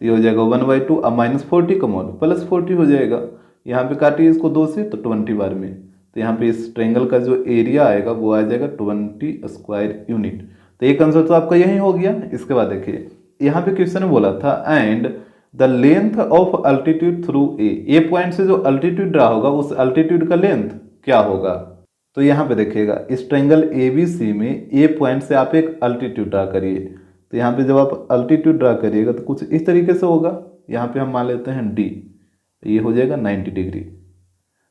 तो ये हो जाएगा 1/2 और -40 का मोड +40 हो जाएगा। यहाँ पे काटिए इसको 2 से तो 20 बार में, तो यहाँ पे इस ट्रायंगल का जो एरिया आएगा वो आ जाएगा 20 स्क्वायर यूनिट। तो एक आंसर तो आपका यही हो गया। इसके बाद देखिए यहाँ पे क्वेश्चन ने बोला था and the length of altitude through a point से जो अल्टीट्यूड रहा होगा उस अल्टीट्यूड का लेंथ क्या होगा। तो यहाँ पे देखिएगा इस ट्रायंगल ABC में ए पॉइंट से आप एक अल्टीट्यूड ड्रा करिए। तो यहाँ पे जब आप अल्टीट्यूड ड्रा करिएगा तो कुछ इस तरीके से होगा। यहाँ पे हम मान लेते हैं D, ये हो जाएगा 90 डिग्री।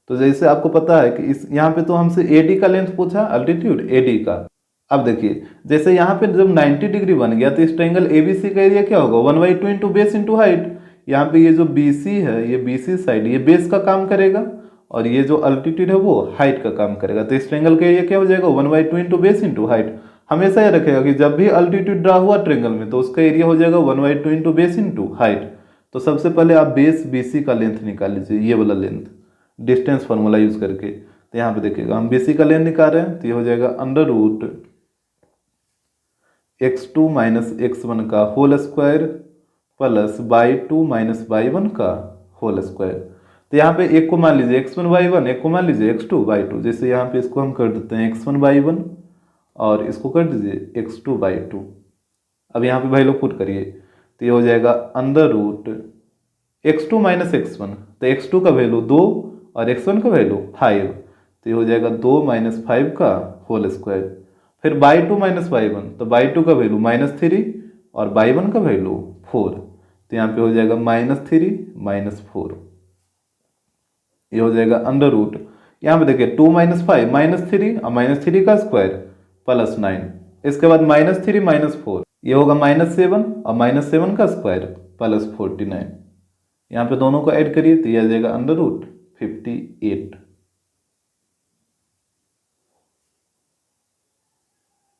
तो जैसे आपको पता है कि इस यहाँ पे तो हमसे AD का लेंथ पूछा, अल्टीट्यूड AD का। अब देखिए जैसे यहाँ पे जब 90 डिग्री बन गया तो इस ट्रायंगल ABC का एरिया क्या होगा 1/2 × बेस × हाइट। यहाँ पे ये जो BC है ये BC साइड ये बेस का काम करेगा और ये जो अल्टीट्यूड है वो हाइट का काम करेगा। तो इस ट्रायंगल का एरिया क्या हो जाएगा 1/2 × बेस × हाइट। हमेशा यह रखेगा कि जब भी अल्टीट्यूड ड्रा हुआ ट्रायंगल में तो उसका एरिया हो जाएगा 1/2 × बेस × हाइट। तो सबसे पहले आप बेस BC का लेंथ निकाल लीजिए, ये वाला लेंथ डिस्टेंस फार्मूला यूज करके। तो यहाँ पे देखिएगा हम BC का लेंथ निकाल रहे हैं, तो ये हो जाएगा √x2 - x1 का whole square plus y2 - y1 का होल स्क्वायर। तो यहाँ पे एक को मान लीजिए x1 y1, एक को मान लीजिए x2 y2। जैसे यहाँ पे इसको हम कर देते हैं x1 y1 और इसको कर दीजिए x2 y2। अब यहाँ पे वैल्यू पुट करिए तो ये हो जाएगा √x2 - x1। तो x2 का वैल्यू 2 और x1 का वैल्यू 5, तो ये हो जाएगा 2 - 5 का होल स्क्वायर। फिर y2 - y1, तो y2 का वैल्यू -3 और y1 का वैल्यू 4, तो यहाँ पे हो जाएगा -3 - 4। ये हो जाएगा √ यहाँ पे देखिए 2 - 5 -3 और -3 का स्क्वायर प्लस 9। इसके बाद -3 - 4 ये होगा -7 और -7 का स्क्वायर प्लस 49। यहाँ पे दोनों को ऐड करिए तो ये आ जाएगा √58।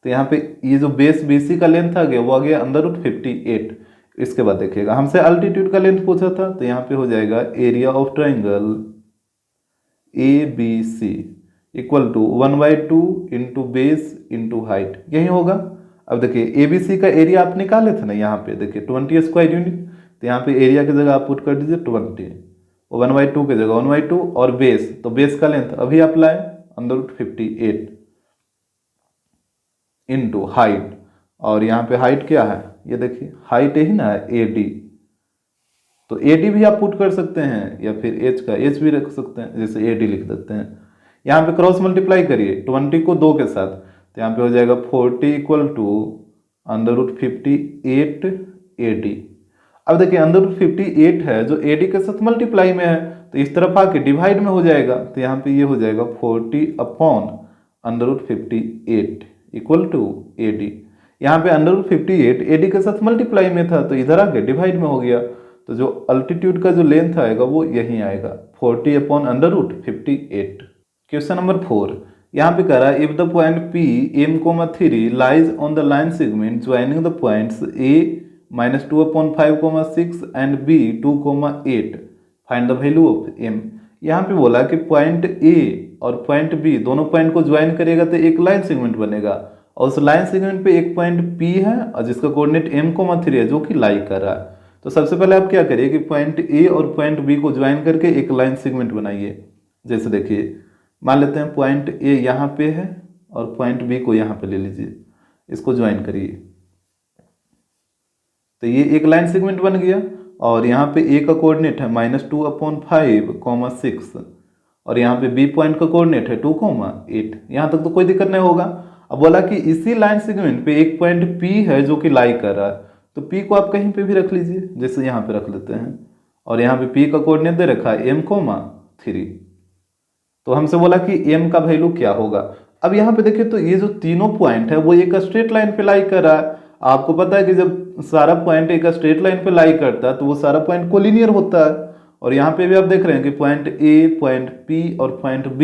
तो यहाँ पे ये जो बेस BC का लेंथ आ गया वो आ गया √58। इसके बाद देखिएगा हमसे अल्टीट्यूड का लेंथ पूछा था, तो यहाँ पे हो जाएगा area of triangle ABC equal to 1/2 × base × height, यही होगा। अब देखिए ABC का एरिया आप निकाले थे ना, यहाँ पे देखिए 20 स्क्वायर यूनिट। तो यहाँ पे एरिया की जगह आप पुट कर दीजिए 20, 1/2 की जगह 1/2 और बेस, तो बेस का लेंथ अभी आप लाए √58। इनटू हाइट, और यहाँ पे हाइट क्या है, ये देखिए हाइट ही ना है AD, तो AD भी आप पुट कर सकते हैं या फिर H का H भी रख सकते हैं, जैसे AD लिख देते हैं। यहाँ पे क्रॉस मल्टीप्लाई करिए 20 को 2 के साथ, तो यहाँ पे हो जाएगा 40 इक्वल टू √58 AD। अब देखिए √58 है जो AD के साथ मल्टीप्लाई में है, तो इस तरफ आके डिवाइड में हो जाएगा, तो यहाँ पे ये हो जाएगा 40 अपॉन √58 इक्वल टू AD। यहाँ पे √58 AD के साथ मल्टीप्लाई में था, तो इधर आके डिवाइड में हो गया, तो जो अल्टीट्यूड का जो लेंथ आएगा वो यही आएगा 40 अपॉन √58। क्वेश्चन नंबर 4, यहाँ पे कह रहा है if the point P M,3 lies on the line segment joining the points A -2/5,6 and B 2,8, find the value of M। यहाँ पे बोला कि पॉइंट A और पॉइंट B दोनों पॉइंट को ज्वाइन करेगा तो एक लाइन सेगमेंट बनेगा, और उस लाइन सेगमेंट पे एक पॉइंट P है और जिसका कोऑर्डिनेट M,3 है जो कि लाई कर रहा है। तो सबसे पहले आप क्या करिए कि पॉइंट A और पॉइंट B को ज्वाइन करके एक लाइन सेगमेंट बनाइए। जैसे देखिए मान लेते हैं पॉइंट A यहाँ पे है और पॉइंट B को यहाँ पे ले लीजिए, इसको ज्वाइन करिए, तो ये एक लाइन सेगमेंट बन गया। और यहाँ पे A का कोऑर्डिनेट है -2/5,6 और यहाँ पे B पॉइंट का कोऑर्डिनेट है 2,8। यहाँ तक तो कोई दिक्कत नहीं होगा। अब बोला कि इसी लाइन सेगमेंट पे एक पॉइंट P है जो कि लाई कर रहा है, तो P को आप कहीं पे भी रख लीजिए, जैसे यहाँ पे रख लेते हैं, और यहाँ पे P का कोऑर्डिनेट दे रखा है M,3। तो हमसे बोला कि M का वैल्यू क्या होगा। अब यहाँ पे देखिए तो ये जो तीनों पॉइंट है वो एक स्ट्रेट लाइन पे लाई कर रहा है। आपको पता है कि जब सारा पॉइंट एक स्ट्रेट लाइन पे लाई करता है तो वो सारा पॉइंट कोलिनियर होता है, और यहाँ पे भी आप देख रहे हैं कि पॉइंट A, पॉइंट P और पॉइंट B,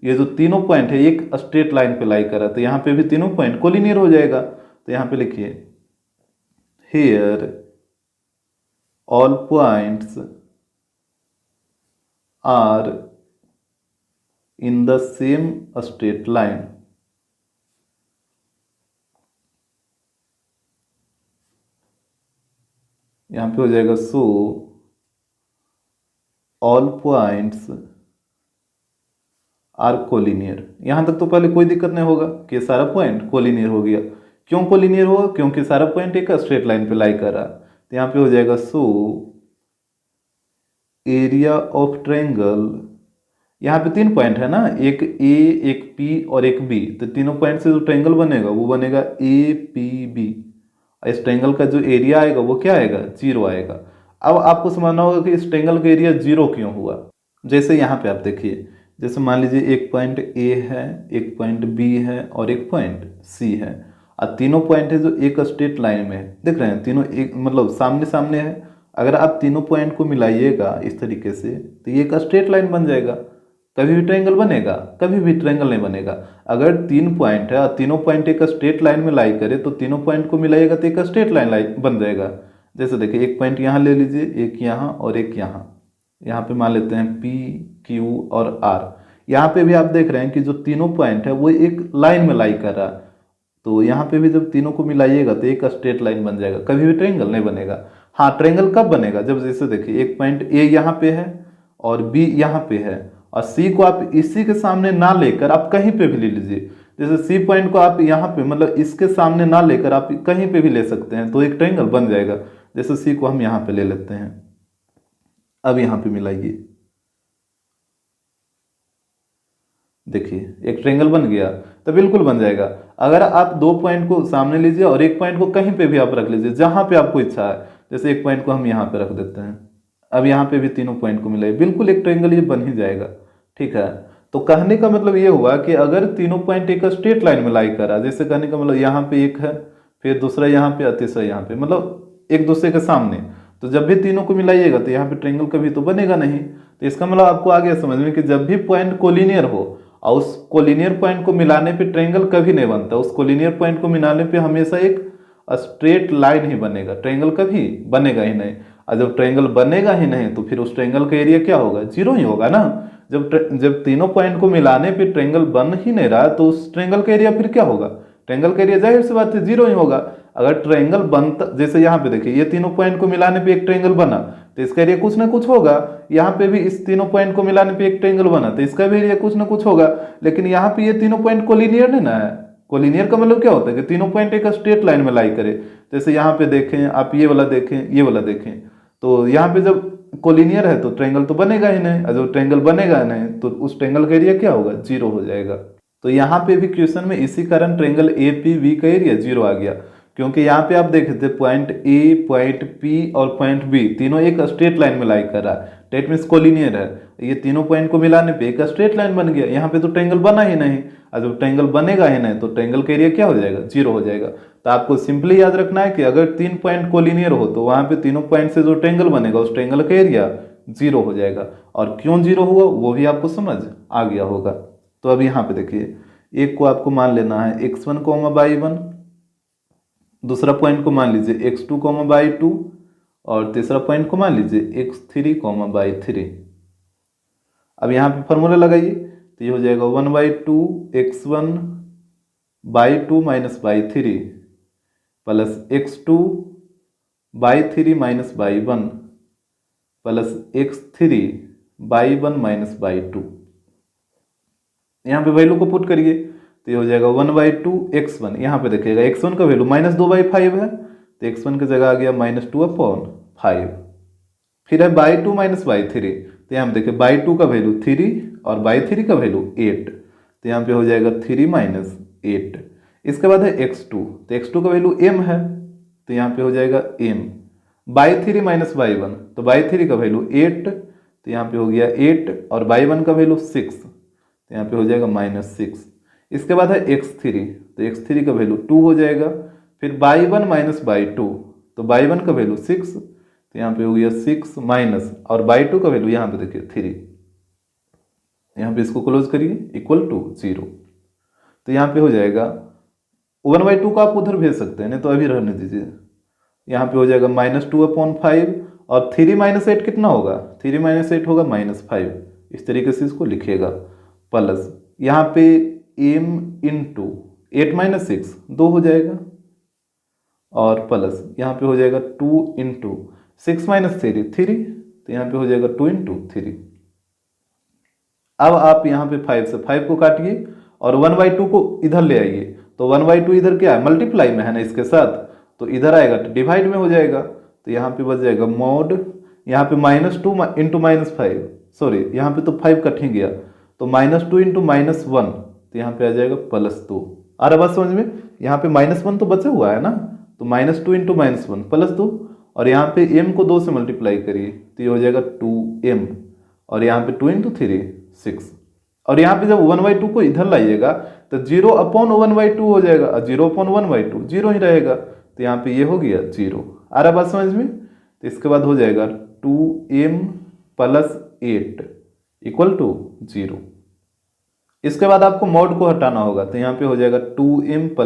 ये जो तीनों पॉइंट है एक स्ट्रेट लाइन पे लाई कर रहा है, तो यहाँ पे भी तीनों पॉइंट कोलिनियर हो जाएगा। तो यहाँ पे लिखिए here all points are in the same straight line. यहां पे हो जाएगा so all points are collinear. यहां तक तो पहले कोई दिक्कत नहीं होगा कि सारा पॉइंट कोलिनियर हो गया। क्यों कोलिनियर होगा? क्योंकि सारा पॉइंट एक स्ट्रेट लाइन पे लाई कर रहा है। तो यहां पे हो जाएगा सो एरिया ऑफ ट्रायंगल, यहाँ पे 3 पॉइंट है ना, एक A, एक P और एक B, तो तीनों पॉइंट से जो ट्रायंगल बनेगा वो बनेगा APB। इस ट्रायंगल का जो एरिया आएगा वो क्या आएगा? 0 आएगा। अब आपको समझना होगा कि इस ट्रायंगल का एरिया 0 क्यों हुआ। जैसे यहाँ पे आप देखिए, जैसे मान लीजिए एक पॉइंट A है, एक पॉइंट B है और एक पॉइंट C है, और तीनों पॉइंट है जो एक स्ट्रेट लाइन में है। देख रहे हैं तीनों एक मतलब सामने सामने है। अगर आप तीनों पॉइंट को मिलाइएगा इस तरीके से तो ये एक स्ट्रेट लाइन बन जाएगा। कभी भी ट्रायंगल बनेगा? कभी भी ट्रायंगल नहीं बनेगा। अगर 3 पॉइंट है और तीनों पॉइंट एक स्ट्रेट लाइन में लाई करे तो तीनों पॉइंट को मिलाइएगा तो एक स्ट्रेट लाइन बन जाएगा। जैसे देखिए एक पॉइंट यहाँ ले लीजिए, एक यहाँ और एक यहाँ। यहाँ पे मान लेते हैं P, Q और R। यहाँ पे भी आप देख रहे हैं कि जो तीनों पॉइंट है वो एक लाइन में लाई कर रहा है, तो यहाँ पे भी जब तीनों को मिलाइएगा तो एक स्ट्रेट लाइन बन जाएगा। कभी भी ट्रायंगल नहीं बनेगा। हाँ, ट्रायंगल कब बनेगा? जब जैसे देखिए एक पॉइंट A यहाँ पे है और B यहाँ पे है, और C को आप इसी के सामने ना लेकर आप कहीं पे भी ले लीजिए। जैसे C पॉइंट को आप यहाँ पे मतलब इसके सामने ना लेकर आप कहीं पे भी ले सकते हैं, तो एक ट्रायंगल बन जाएगा। जैसे C को हम यहाँ पे ले लेते हैं, अब यहाँ पे मिलाइए, देखिए एक ट्रायंगल बन गया, तो बिल्कुल बन जाएगा। अगर आप 2 पॉइंट को सामने लीजिए और एक पॉइंट को कहीं पे भी आप रख लीजिए जहां पे आपको इच्छा है। जैसे एक पॉइंट को हम यहाँ पे रख देते हैं, अब यहाँ पे भी तीनों पॉइंट को मिलाइए, बिल्कुल एक ट्रायंगल ये बन ही जाएगा। ठीक है, तो कहने का मतलब ये हुआ कि अगर तीनों पॉइंट एक स्ट्रेट लाइन में लाई करा, जैसे कहने का मतलब यहाँ पे एक है, फिर दूसरा यहाँ पे और तीसरा यहाँ पे, मतलब एक दूसरे के सामने, तो जब भी तीनों को मिलाइएगा तो यहाँ पे ट्रायंगल कभी तो बनेगा नहीं। तो इसका मतलब आपको आ गया समझ में कि जब भी पॉइंट कोलिनियर हो और उस कोलिनियर पॉइंट को मिलाने पे ट्रायंगल कभी नहीं बनता। उस कोलिनियर पॉइंट को मिलाने पे हमेशा एक स्ट्रेट लाइन ही बनेगा, ट्रायंगल कभी बनेगा ही नहीं। और जब ट्रायंगल बनेगा ही नहीं तो फिर उस ट्रायंगल का एरिया क्या होगा? 0 ही होगा ना। जब तीनों पॉइंट को मिलाने पे ट्रायंगल बन ही नहीं रहा तो उस ट्रायंगल का एरिया फिर क्या होगा? ट्रायंगल का एरिया जाहिर सी बात है 0 ही होगा। अगर ट्रायंगल बनता, जैसे यहाँ पे देखिए ये तीनों पॉइंट को मिलाने पे एक ट्रायंगल बना तो इसका एरिया कुछ ना कुछ होगा। यहाँ पे भी इस तीनों पॉइंट को मिलाने पे एक ट्रायंगल बना तो इसका भी एरिया कुछ ना कुछ होगा। लेकिन यहाँ पे ये तीनों पॉइंट कोलिनियर नहीं ना है, कोलिनियर का मतलब क्या होता है कि तीनों पॉइंट एक स्ट्रेट लाइन में लाई करे। जैसे यहाँ पे देखें आप, ये वाला देखें, ये वाला देखें, तो यहाँ पे जब कोलिनियर है तो ट्रायंगल तो बनेगा ही नहीं, और जब ट्रायंगल बनेगा नहीं तो उस ट्रायंगल का एरिया क्या होगा, 0 हो जाएगा। तो यहाँ पे भी क्वेश्चन में इसी कारण ट्रायंगल ए पी बी का एरिया 0 आ गया, क्योंकि यहाँ पे आप देखे थे पॉइंट ए, पॉइंट पी और पॉइंट बी तीनों एक स्ट्रेट लाइन में लाई कर रहा है, डेट मीन्स कोलिनियर है। ये तीनों पॉइंट को मिलाने पे एक स्ट्रेट लाइन बन गया। यहाँ पे तो ट्रायंगल बना ही नहीं, और जब ट्रायंगल बनेगा ही नहीं तो ट्रायंगल का एरिया क्या हो जाएगा, 0 हो जाएगा। तो आपको सिंपली याद रखना है कि अगर 3 पॉइंट कोलिनियर हो तो वहाँ पे तीनों पॉइंट से जो ट्रायंगल बनेगा उस ट्रायंगल का एरिया 0 हो जाएगा। और क्यों 0 हुआ वो भी आपको समझ आ गया होगा। तो अब यहाँ पे देखिए, एक को आपको मान लेना है x1 y1, दूसरा पॉइंट को मान लीजिए x2 y2, और तीसरा पॉइंट को मान लीजिए x3 y3। अब यहाँ पे फॉर्मूला लगाइए, तो ये हो जाएगा 1/2 x1 y2 minus y3 plus x2 y3 minus y1 plus x3 y1 minus y2। यहाँ पे वैल्यू को पुट करिए, तो ये हो जाएगा 1/2 x1। यहाँ पे देखिएगा x1 का वैल्यू -2/5 है, तो x1 की जगह आ गया -2/5। फिर है y2 माइनस y3, तो यहाँ पे देखिए y2 का वैल्यू 3 और y3 का वैल्यू 8, तो यहाँ पे हो जाएगा 3 माइनस 8। इसके बाद है x2, तो x2 का वैल्यू m है, तो यहाँ पे हो जाएगा m। y3 माइनस y1, तो y3 का वैल्यू 8, तो यहाँ पे हो गया 8, और y1 का वैल्यू 6, तो यहाँ पे हो जाएगा -6। इसके बाद है x3, तो x3 का वैल्यू 2 हो जाएगा। फिर y1 माइनस y2, तो y1 का वैल्यू 6, तो यहाँ पे हो गया 6 माइनस, और y2 का वैल्यू यहाँ पे देखिए 3, यहाँ पे इसको क्लोज करिए इक्वल टू 0। तो यहाँ पे हो जाएगा 1/2 का आप उधर भेज सकते हैं, नहीं तो अभी रहने दीजिए। यहाँ पे हो जाएगा -2/5, और 3 माइनस 8 कितना होगा, 3 माइनस 8 होगा -5। इस तरीके से इसको लिखिएगा। प्लस यहाँ पे m इंटू 8 माइनस 6 2 हो जाएगा, और प्लस यहाँ पे हो जाएगा 2 इंटू 6 माइनस 3 3, तो यहाँ पे हो जाएगा 2 इंटू 3। अब आप यहाँ पे 5 से 5 को काटिए और 1/2 को इधर ले आइए, तो 1/2 इधर क्या है, मल्टीप्लाई में है ना इसके साथ, तो इधर आएगा तो डिवाइड में हो जाएगा। तो यहाँ पे बच जाएगा मॉड, यहाँ पे -2 इंटू -5, सॉरी यहाँ पे तो 5 कट ही गया, तो -2 इंटू -1, तो यहाँ पे आ जाएगा +2। आ रहा बात समझ में, यहाँ पे -1 तो बचा हुआ है ना, तो -2 इंटू -1 +2, और यहाँ पे m को 2 से मल्टीप्लाई करिए, तो ये हो जाएगा 2m, और यहाँ पे 2 इंटू 3 6, और यहाँ पे जब 1/2 को इधर लाइएगा तो 0/1/2 हो जाएगा, और 0/1/2 0 ही रहेगा, तो यहाँ पे ये हो गया 0। आ रहा बात समझ में। तो इसके बाद हो जाएगा 2m + 8 इक्वल टू 0। इसके बाद आपको मॉड को हटाना होगा, तो यहाँ पे हो जाएगा 2m +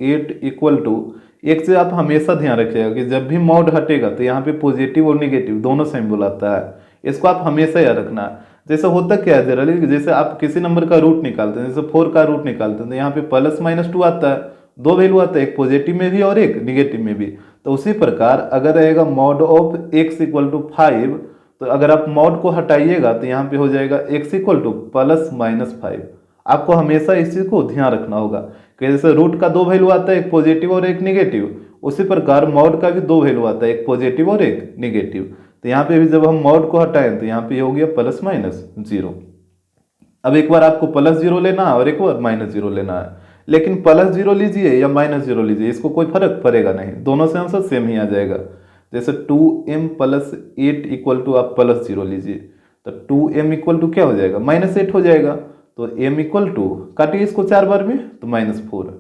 8 इक्वल टू, एक चीज आप हमेशा ध्यान रखिएगा कि जब भी मॉड हटेगा तो यहाँ पे पॉजिटिव और निगेटिव दोनों सिंबल आता है, इसको आप हमेशा याद रखना। जैसे होता क्या है जनरली, जैसे आप किसी नंबर का रूट निकालते हैं, जैसे 4 का रूट निकालते हैं, तो यहाँ पे +-2 आता है, 2 वैल्यू आता है, एक पॉजिटिव में भी और एक निगेटिव में भी। तो उसी प्रकार अगर रहेगा मॉड ऑफ x = 5, तो अगर आप मॉड को हटाइएगा तो यहाँ पे हो जाएगा x = +-5। आपको हमेशा इस चीज को ध्यान रखना होगा कि जैसे रूट का 2 वैल्यू आता है, एक पॉजिटिव और एक निगेटिव, उसी प्रकार मॉड का भी 2 वैल्यू आता है, एक पॉजिटिव और एक निगेटिव। तो यहाँ पे भी जब हम मॉड को हटाएं तो यहाँ पे हो गया +-0। अब एक बार आपको +0 लेना है और एक बार -0 लेना है, लेकिन +0 लीजिए या -0 लीजिए इसको कोई फर्क पड़ेगा नहीं, दोनों से आंसर सेम ही आ जाएगा। जैसे 2m + 8 इक्वल टू आप +0 लीजिए, तो 2m इक्वल टू क्या हो जाएगा, -8 हो जाएगा, तो m इक्वल टू काटिए इसको 4 बार में तो -4।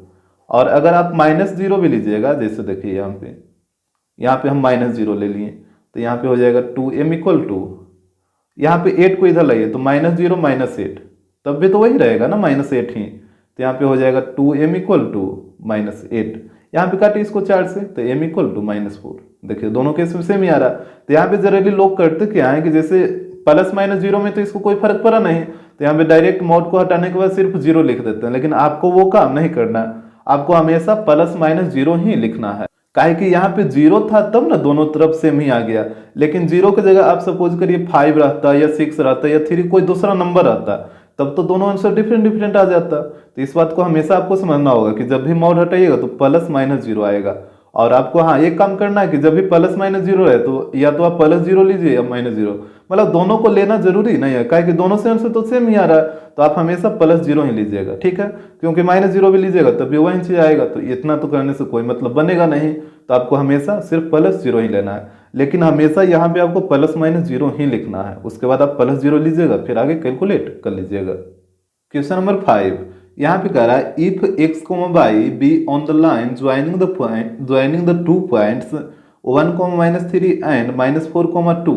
और अगर आप -0 भी लीजिएगा, जैसे देखिए यहाँ पे हम -0 ले लिए, तो यहाँ पे हो जाएगा 2m इक्वल टू, यहाँ पे 8 को इधर लाइए तो -0 -8, तब भी तो वही रहेगा ना, -8 ही, तो यहाँ पे हो जाएगा 2m इक्वल टू -8। यहाँ पे काटिए इसको 4 से, तो m इक्वल टू -4। देखिए दोनों केस में सेम ही आ रहा। तो यहाँ पे जनरली लोग करते क्या है कि जैसे +-0 में तो इसको कोई फर्क पड़ा नहीं, तो यहाँ पे डायरेक्ट मॉड को हटाने के बाद सिर्फ 0 लिख देते हैं, लेकिन आपको वो काम नहीं करना, आपको हमेशा +-0 ही लिखना है। काहे कि यहाँ पे 0 था तब ना दोनों तरफ सेम ही आ गया, लेकिन 0 की जगह आप सपोज करिए 5 रहता या 6 रहता या 3 कोई दूसरा नंबर रहता, तब तो दोनों आंसर डिफरेंट डिफरेंट आ जाता। तो इस बात को हमेशा आपको समझना होगा कि जब भी मॉड हटाइएगा तो प्लस माइनस जीरो आएगा। और आपको हाँ एक काम करना है कि जब भी प्लस माइनस जीरो है तो या तो आप प्लस जीरो लीजिए या माइनस जीरो, मतलब दोनों को लेना जरूरी नहीं है, काहे कि दोनों से आंसर तो सेम ही आ रहा है, तो आप हमेशा प्लस जीरो ही लीजिएगा, ठीक है। क्योंकि माइनस जीरो भी लीजिएगा तब भी वही चीज आएगा, तो इतना तो करने से कोई मतलब बनेगा नहीं। तो आपको हमेशा सिर्फ प्लस जीरो ही लेना है, लेकिन हमेशा यहाँ पे आपको प्लस माइनस जीरो ही लिखना है, उसके बाद आप प्लस जीरो लीजिएगा, फिर आगे कैलकुलेट कर लीजिएगा। क्वेश्चन नंबर 5 यहाँ पे कह रहा है if x y be on the line joining the 2 points 1 minus three and -4 2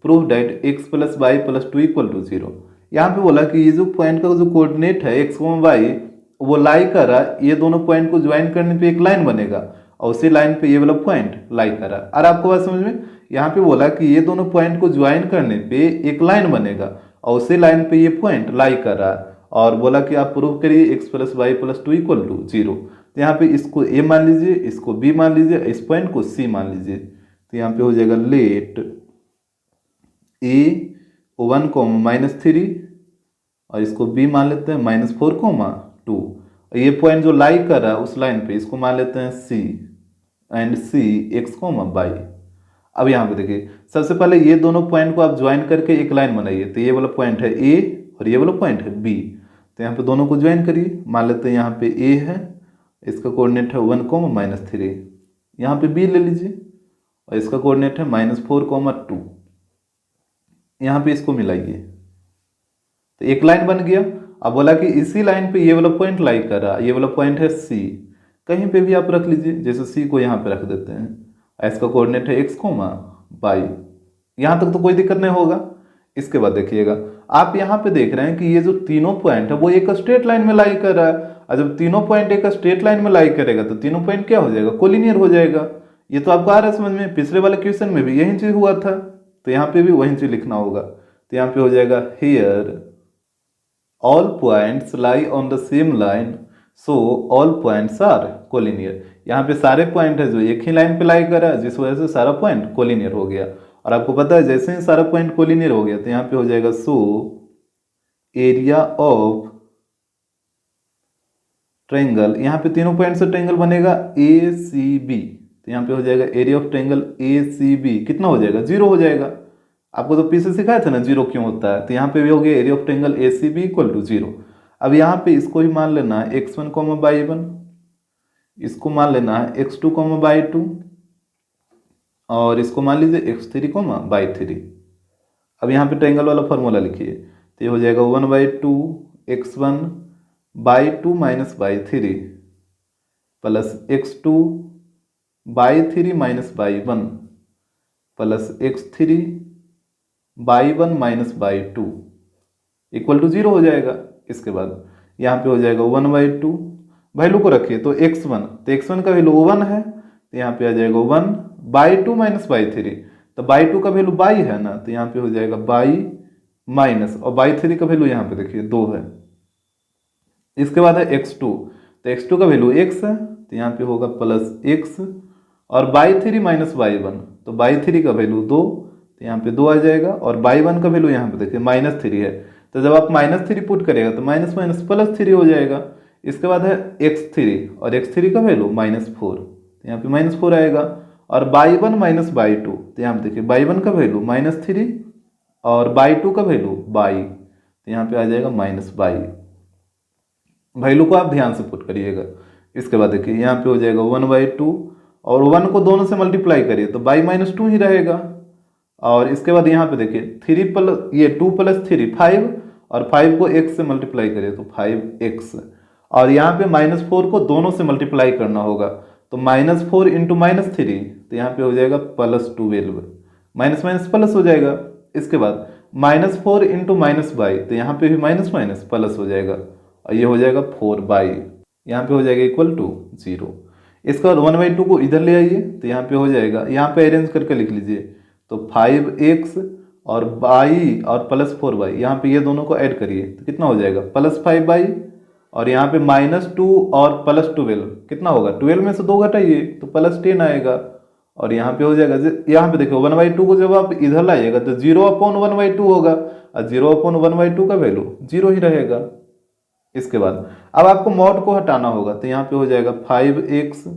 prove that x plus y plus two equal to zero. यहाँ पे बोला कि ये जो पॉइंट का जो कोऑर्डिनेट है एक्स वाई वो लाई कर रहा है, ये दोनों पॉइंट को ज्वाइन करने पे एक लाइन बनेगा और उसी लाइन पे ये वाला पॉइंट लाई कर रहा है। और आपको बात समझ में, यहाँ पे बोला कि ये दोनों पॉइंट को ज्वाइन करने पे एक लाइन बनेगा और उसी लाइन पे ये पॉइंट लाई कर रहा है, और बोला कि आप प्रूव करिए x plus y plus two equal to zero. तो यहाँ पे इसको ए मान लीजिए, इसको बी मान लीजिए, इस पॉइंट को सी मान लीजिए। तो यहाँ पे हो जाएगा लेट ए 1 -3 और इसको बी मान लेते हैं -4 2। ये पॉइंट जो लाई कर रहा है उस लाइन पे इसको मान लेते हैं सी एंड सी एक्स वाई। अब यहाँ पे देखिए सबसे पहले ये दोनों पॉइंट को आप ज्वाइन करके एक लाइन बनाइए। तो ये वाला पॉइंट है ए और ये वाला पॉइंट है बी, तो यहाँ पे दोनों को ज्वाइन करिए। मान लेते हैं यहाँ पे ए है, इसका कोऑर्डिनेट है 1 -3, यहाँ पे बी ले लीजिए और इसका कोऑर्डिनेट है -4 2। यहाँ पे इसको मिलाइए तो एक लाइन बन गया। अब बोला कि इसी लाइन पे ये वाला पॉइंट लाई कर रहा है, ये वाला पॉइंट है सी, कहीं पे भी आप रख लीजिए, जैसे सी को यहाँ पे रख देते हैं। इसका कोऑर्डिनेट है एक्स वाई, यहाँ तक तो कोई दिक्कत नहीं होगा। इसके बाद देखिएगा आप यहाँ पे देख रहे हैं कि ये जो तीनों पॉइंट है वो एक स्ट्रेट लाइन में लाई कर रहा है, और जब तीनों पॉइंट एक स्ट्रेट लाइन में लाई करेगा तो तीनों पॉइंट क्या हो जाएगा, कोलिनियर हो जाएगा। ये तो आपको आ रहा है समझ में, पिछले वाले क्वेश्चन में भी यही चीज हुआ था, तो यहाँ पे भी वही चीज लिखना होगा। तो यहाँ पे हो जाएगा here all points lie on the same line so all points are collinear. यहाँ पे सारे पॉइंट है जो एक ही लाइन पे लाई कर रहा है, जिस वजह से सारा पॉइंट कोलिनियर हो गया। और आपको पता है जैसे ही सारा पॉइंट कोलिनियर हो गया तो यहाँ पे हो जाएगा सो एरिया ऑफ ट्रायंगल। यहाँ पे तीनों पॉइंट से ट्रायंगल बनेगा ए सी बी, तो यहाँ पे हो जाएगा area of triangle A C B कितना हो जाएगा, जीरो हो जाएगा। आपको तो पीछे सिखाया था ना जीरो क्यों होता है, तो यहाँ पे भी हो गया area of triangle A C B equal to zero. अब यहाँ पे इसको ही मान लेना है x1 y1, इसको मान लेना है x2 y2 और इसको मान लीजिए x3 y3। अब यहाँ पे ट्रायंगल वाला फॉर्मूला लिखिए, तो ये हो जाएगा 1/2 x1 y2 minus y3 plus x2 y3 minus y1 plus x3 y1 minus y2 equal to zero हो जाएगा। इसके बाद यहाँ पे हो जाएगा 1/2, वैल्यू को रखिए तो x1, तो x1 का वैल्यू 1 है, तो यहाँ पे आ जाएगा 1/2 माइनस y3, तो y2 का वैल्यू y है ना, तो यहाँ पे हो जाएगा y माइनस, और y3 का वैल्यू यहाँ पे देखिए 2 है। इसके बाद है x2, तो x2 का वैल्यू x है, तो यहाँ पे होगा प्लस x, और y3 माइनस y1, तो y3 का वैल्यू 2, तो यहाँ पे 2 आ जाएगा, और y1 का वैल्यू यहाँ पे देखिए -3 है, तो जब आप -3 पुट करेगा तो माइनस माइनस प्लस 3 हो जाएगा। इसके बाद है x3, और x3 का वैल्यू -4, तो यहाँ पे -4 आएगा, और y1 माइनस y2, तो यहाँ पे देखिए y1 का वैल्यू -3 और y2 का वैल्यू y, तो यहाँ पे आ जाएगा -y। वैल्यू को आप ध्यान से पुट करिएगा। इसके बाद देखिए यहाँ पे हो जाएगा 1/2, और 1 को दोनों से मल्टीप्लाई करिए तो y -2 ही रहेगा। और इसके बाद यहाँ पे देखिए 3 प्लस ये 2 + 3 5, और 5 को x से मल्टीप्लाई करिए तो 5x, और यहाँ पे -4 को दोनों से मल्टीप्लाई करना होगा, तो -4 इंटू -3, तो यहाँ पे हो जाएगा +12, माइनस माइनस प्लस हो जाएगा। इसके बाद -4 इंटू -y, तो यहाँ पे भी माइनस माइनस प्लस हो जाएगा, और ये हो जाएगा 4y, यहाँ पे हो जाएगा इक्वल टू 0। इसके बाद 1/2 को इधर ले आइए, तो यहाँ पे हो जाएगा, यहाँ पे अरेंज करके लिख लीजिए, तो 5x और y और +4y, यहाँ पे ये दोनों को ऐड करिए तो कितना हो जाएगा +5y, और यहाँ पे -2 और +12 कितना होगा, 12 में से 2 घटाइए तो +10 आएगा, और यहाँ पे हो जाएगा, यहाँ पे देखो 1/2 को जब आप इधर लाइएगा तो 0/1/2 होगा, और 0/1/2 का वैल्यू 0 ही रहेगा। इसके बाद अब आपको मॉड को हटाना होगा, तो यहाँ पे हो जाएगा 5x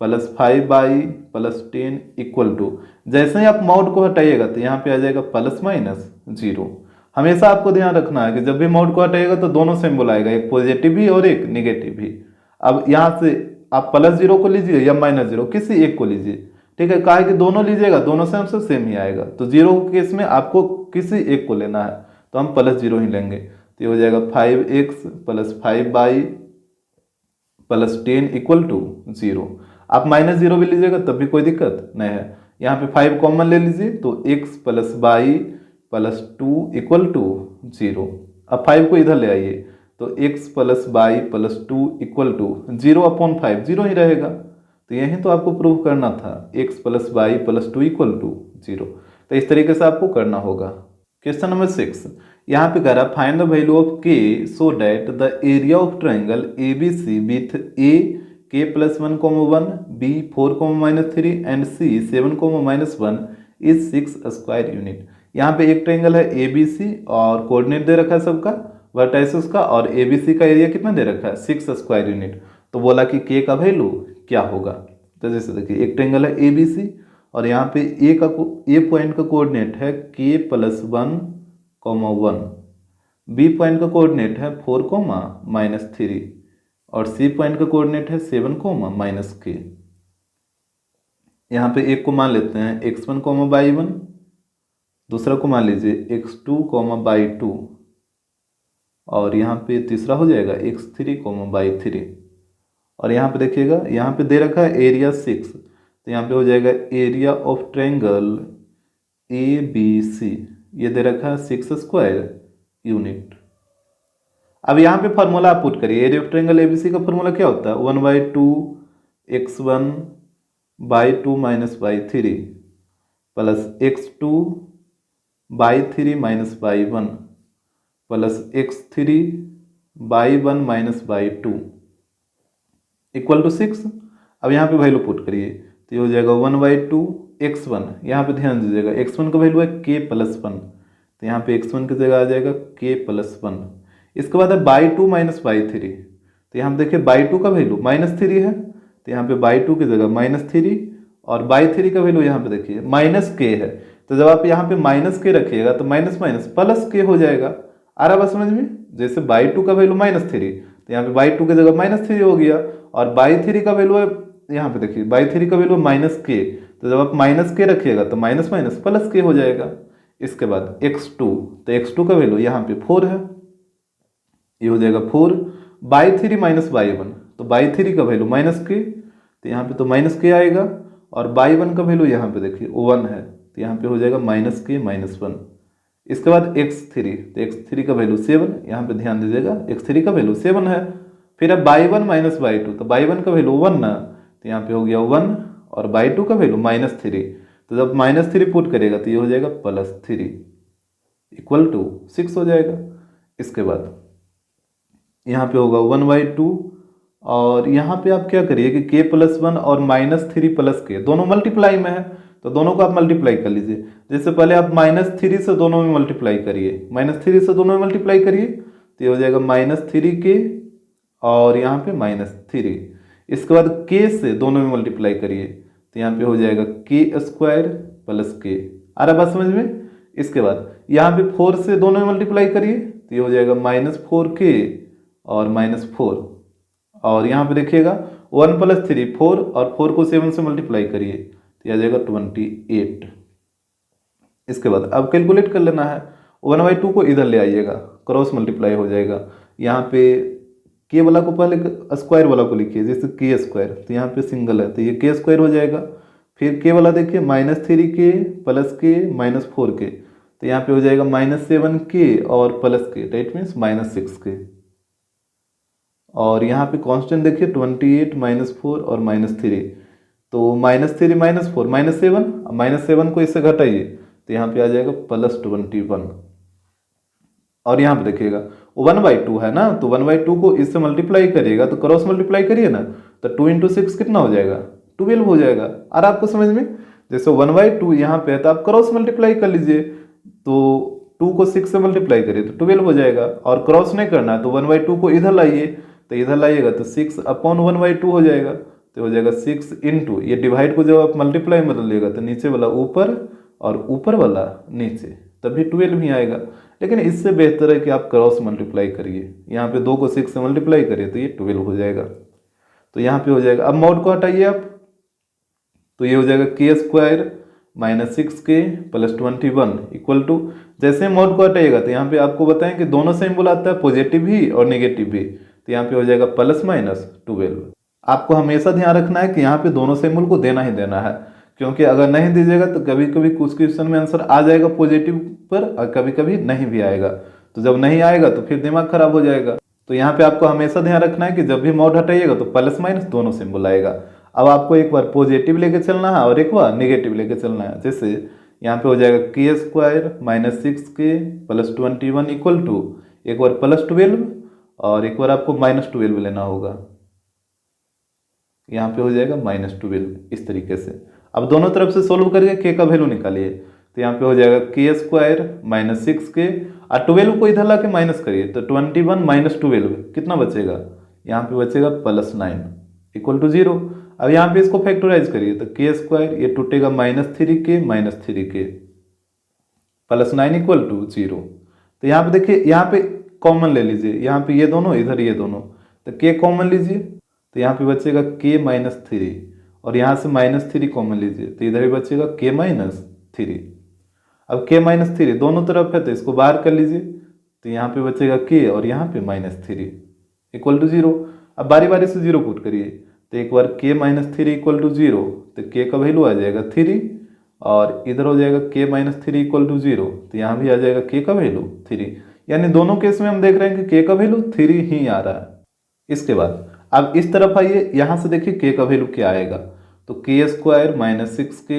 plus 5y plus 10 equal to, जैसे ही आप मॉड को हटाइएगा तो यहाँ पे आ जाएगा प्लस माइनस 0। हमेशा आपको ध्यान रखना है कि जब भी मॉड को हटाइएगा तो दोनों सिंबल आएगा, एक पॉजिटिव भी और एक नेगेटिव भी। अब यहाँ से आप +0 को लीजिए या -0, किसी एक को लीजिए, ठीक है। कहा कि दोनों लीजिएगा, दोनों से हमसे सेम ही आएगा, तो 0 के केस में आपको किसी एक को लेना है, तो हम +0 ही लेंगे। तो ये हो जाएगा 5x plus 5y plus 10 equal to 0। आप -0 भी लीजिएगा तब भी कोई दिक्कत नहीं है। यहाँ पे 5 कॉमन ले लीजिए, तो x plus y plus 2 equal to 0। अब 5 को इधर ले आइए, तो x plus y plus 2 equal to 0/5, 0 ही रहेगा। तो यही तो आपको प्रूव करना था, x plus y plus 2 equal to 0। तो इस तरीके से आपको करना होगा। क्वेश्चन नंबर 6, यहाँ पे कह रहा find the value of k so that the area of triangle ABC with a k + 1,1 b 4,-3 and c 7,-1 is 6 square unit. यहाँ पे एक ट्राइंगल है ABC और कोऑर्डिनेट दे रखा है सबका, वर्टाइसेस का, और ABC का एरिया कितना दे रखा है 6 स्क्वायर यूनिट। तो बोला कि k का वैल्यू क्या होगा। तो जैसे देखिए एक ट्राइंगल है ABC और यहाँ पे ए पॉइंट का कोऑर्डिनेट है k + 1,1, बी पॉइंट का कोऑर्डिनेट है 4,-3 और सी पॉइंट का कोऑर्डिनेट है 7,-k। यहाँ पे एक को मान लेते हैं x1, y1, दूसरा को मान लीजिए x2, y2, और यहाँ पे तीसरा हो जाएगा x3, y3। और यहाँ पे देखिएगा, यहाँ पे दे रखा है एरिया 6, तो यहाँ पे हो जाएगा एरिया ऑफ ट्रायंगल ABC, ये दे रखा है 6 स्क्वायर यूनिट। अब यहाँ पे फॉर्मूला आप पुट करिए, एरिया ऑफ ट्रायंगल ABC का फॉर्मूला क्या होता है 1/2 x1 by2 minus y3 plus x2 by3 minus y1 plus x3 by1 minus y2 equal to 6। अब यहाँ पे वैल्यू पुट करिए, तो ये हो जाएगा 1/2 x1, यहाँ पे ध्यान दीजिएगा x1 का वैल्यू है k + 1, तो यहाँ पे x1 की जगह आ जाएगा k + 1। इसके बाद है by2 minus y3, तो यहाँ पे देखिए by2 का वैल्यू -3 है, तो यहाँ पे by2 की जगह -3, और by3 का वैल्यू यहाँ पे देखिए -k है, तो जब आप यहाँ पे -k रखिएगा तो माइनस माइनस प्लस k हो जाएगा। आ रहा बात समझ में, जैसे by2 का वैल्यू -3, तो यहाँ पे by2 की जगह -3 हो गया, और by3 का वैल्यू है, यहाँ पे देखिए by3 का वैल्यू -k, तो जब आप -k रखिएगा तो माइनस माइनस प्लस k हो जाएगा। इसके बाद x2, तो x2 का वैल्यू यहाँ पे 4 है, ये हो जाएगा 4 by3 minus y1, तो by3 का वैल्यू -k, तो यहाँ पे तो -k आएगा, और by1 का वैल्यू यहाँ पे देखिए 1 है, तो यहाँ पे हो जाएगा -k - 1। इसके बाद x3, तो x3 का वैल्यू 7, यहाँ पे ध्यान दीजिएगा x3 का वैल्यू 7 है। फिर अब by1 minus y2, तो by1 का वैल्यू 1 ना, तो यहाँ पे हो गया 1, और by2 का वैल्यू -3, तो जब -3 पुट करेगा तो ये हो जाएगा +3 इक्वल टू 6 हो जाएगा। इसके बाद यहाँ पे होगा 1/2, और यहाँ पे आप क्या करिए कि k + 1 और -3 + k दोनों मल्टीप्लाई में है, तो दोनों को आप मल्टीप्लाई कर लीजिए। जैसे पहले आप -3 से दोनों में मल्टीप्लाई करिए, -3 से दोनों में मल्टीप्लाई करिए, तो ये हो जाएगा -3k, और यहाँ पे -3। इसके बाद k से दोनों में मल्टीप्लाई करिए, तो यहाँ पे हो जाएगा k² + k। आ रहा बात समझ में। इसके बाद यहाँ पे 4 से दोनों में मल्टीप्लाई करिए, तो ये हो जाएगा -4k और -4, और यहाँ पे देखिएगा 1 + 3 4, और 4 को 7 से मल्टीप्लाई करिए, तो यह आ जाएगा 28। इसके बाद अब कैलकुलेट कर लेना है, 1/2 को इधर ले आइएगा, क्रॉस मल्टीप्लाई हो जाएगा। यहाँ पे k वाला को पहले स्क्वायर वाला को लिखिए, जैसे k², तो यहाँ पे सिंगल है तो ये k² हो जाएगा। फिर k वाला देखिए -3k + k -4k, तो यहाँ पे हो जाएगा -7k और +k, डेट मीन्स -6k। और यहाँ पे कांस्टेंट देखिए 28 -4 और -3, तो -3 -4 -7, -7 को इससे घटाइए, तो यहाँ पे आ जाएगा +21। और यहाँ पे देखिएगा 1/2 है ना, तो 1/2 को इससे मल्टीप्लाई करिएगा, तो क्रॉस मल्टीप्लाई करिए ना, तो 2 × 6 कितना हो जाएगा 12 हो जाएगा। और आपको समझ में, जैसे 1/2 यहाँ पे है तो आप क्रॉस मल्टीप्लाई कर लीजिए, तो 2 को 6 से मल्टीप्लाई करिए तो 12 हो जाएगा, और क्रॉस नहीं करना है तो 1/2 को इधर लाइए, तो इधर लाइएगा तो 6/1/2 हो जाएगा, तो हो जाएगा 6 इंटू, ये डिवाइड को जब आप मल्टीप्लाई में बदलिएगा तो नीचे वाला ऊपर और ऊपर वाला नीचे, तभी 12 ही आएगा। लेकिन इससे बेहतर है कि आप क्रॉस मल्टीप्लाई करिए, यहाँ पे 2 को 6 से मल्टीप्लाई करिए तो ये 12 हो जाएगा। तो यहाँ पे हो जाएगा, अब मॉड को हटाइए आप, तो ये हो जाएगा k² minus 6k plus 21 equal to, जैसे मॉड को हटाइएगा तो यहाँ पे आपको बताएं कि दोनों सिंबल आता है, पॉजिटिव भी और नेगेटिव भी, तो यहाँ पे हो जाएगा प्लस माइनस 12। आपको हमेशा ध्यान रखना है कि यहाँ पे दोनों सिंबल को देना ही देना है, क्योंकि अगर नहीं दीजिएगा तो कभी कभी कुछ क्वेश्चन में आंसर आ जाएगा पॉजिटिव पर और कभी कभी नहीं भी आएगा, तो जब नहीं आएगा तो फिर दिमाग खराब हो जाएगा। तो यहाँ पे आपको हमेशा ध्यान रखना है कि जब भी मॉड हटाइएगा तो प्लस माइनस दोनों सिंबल आएगा। अब आपको एक बार पॉजिटिव लेके चलना है और एक बार नेगेटिव लेके चलना है, जैसे यहाँ पे हो जाएगा k² minus 6k plus 21 equal to, एक बार प्लस 12 और एक बार आपको माइनस 12 लेना होगा, यहाँ पे हो जाएगा माइनस 12 इस तरीके से। अब दोनों तरफ से सोल्व करके k का वैल्यू निकालिए, तो यहाँ पे हो जाएगा k² माइनस 6k और 12 को इधर ला के माइनस करिए तो 21 माइनस 12 कितना बचेगा, यहाँ पे बचेगा प्लस 9 इक्वल टू 0। अब यहाँ पे इसको फैक्टराइज करिए तो k² ये टूटेगा minus 3k plus 9 equal to 0। तो यहाँ पे देखिए, यहाँ पे कॉमन ले लीजिए, यहाँ पे ये दोनों इधर ये दोनों, तो k कॉमन लीजिए तो यहाँ पे बचेगा k माइनस 3 और यहाँ से माइनस 3 कॉमन लीजिए तो इधर ही बचेगा k माइनस 3। अब k माइनस 3 दोनों तरफ है तो इसको बाहर कर लीजिए, तो यहाँ पे बचेगा k और यहाँ पे माइनस 3 इक्वल टू 0। अब बारी बारी से 0 पुट करिए, तो एक बार k माइनस 3 इक्वल टू 0 तो k का वैल्यू आ जाएगा 3 और इधर हो जाएगा k माइनस 3 इक्वल टू 0, तो यहाँ भी आ जाएगा k का वैल्यू 3, यानी दोनों केस में हम देख रहे हैं कि k का वैल्यू 3 ही आ रहा है। इसके बाद अब इस तरफ आइए, यहाँ से देखिए k का वैल्यू क्या आएगा, तो k² माइनस 6k,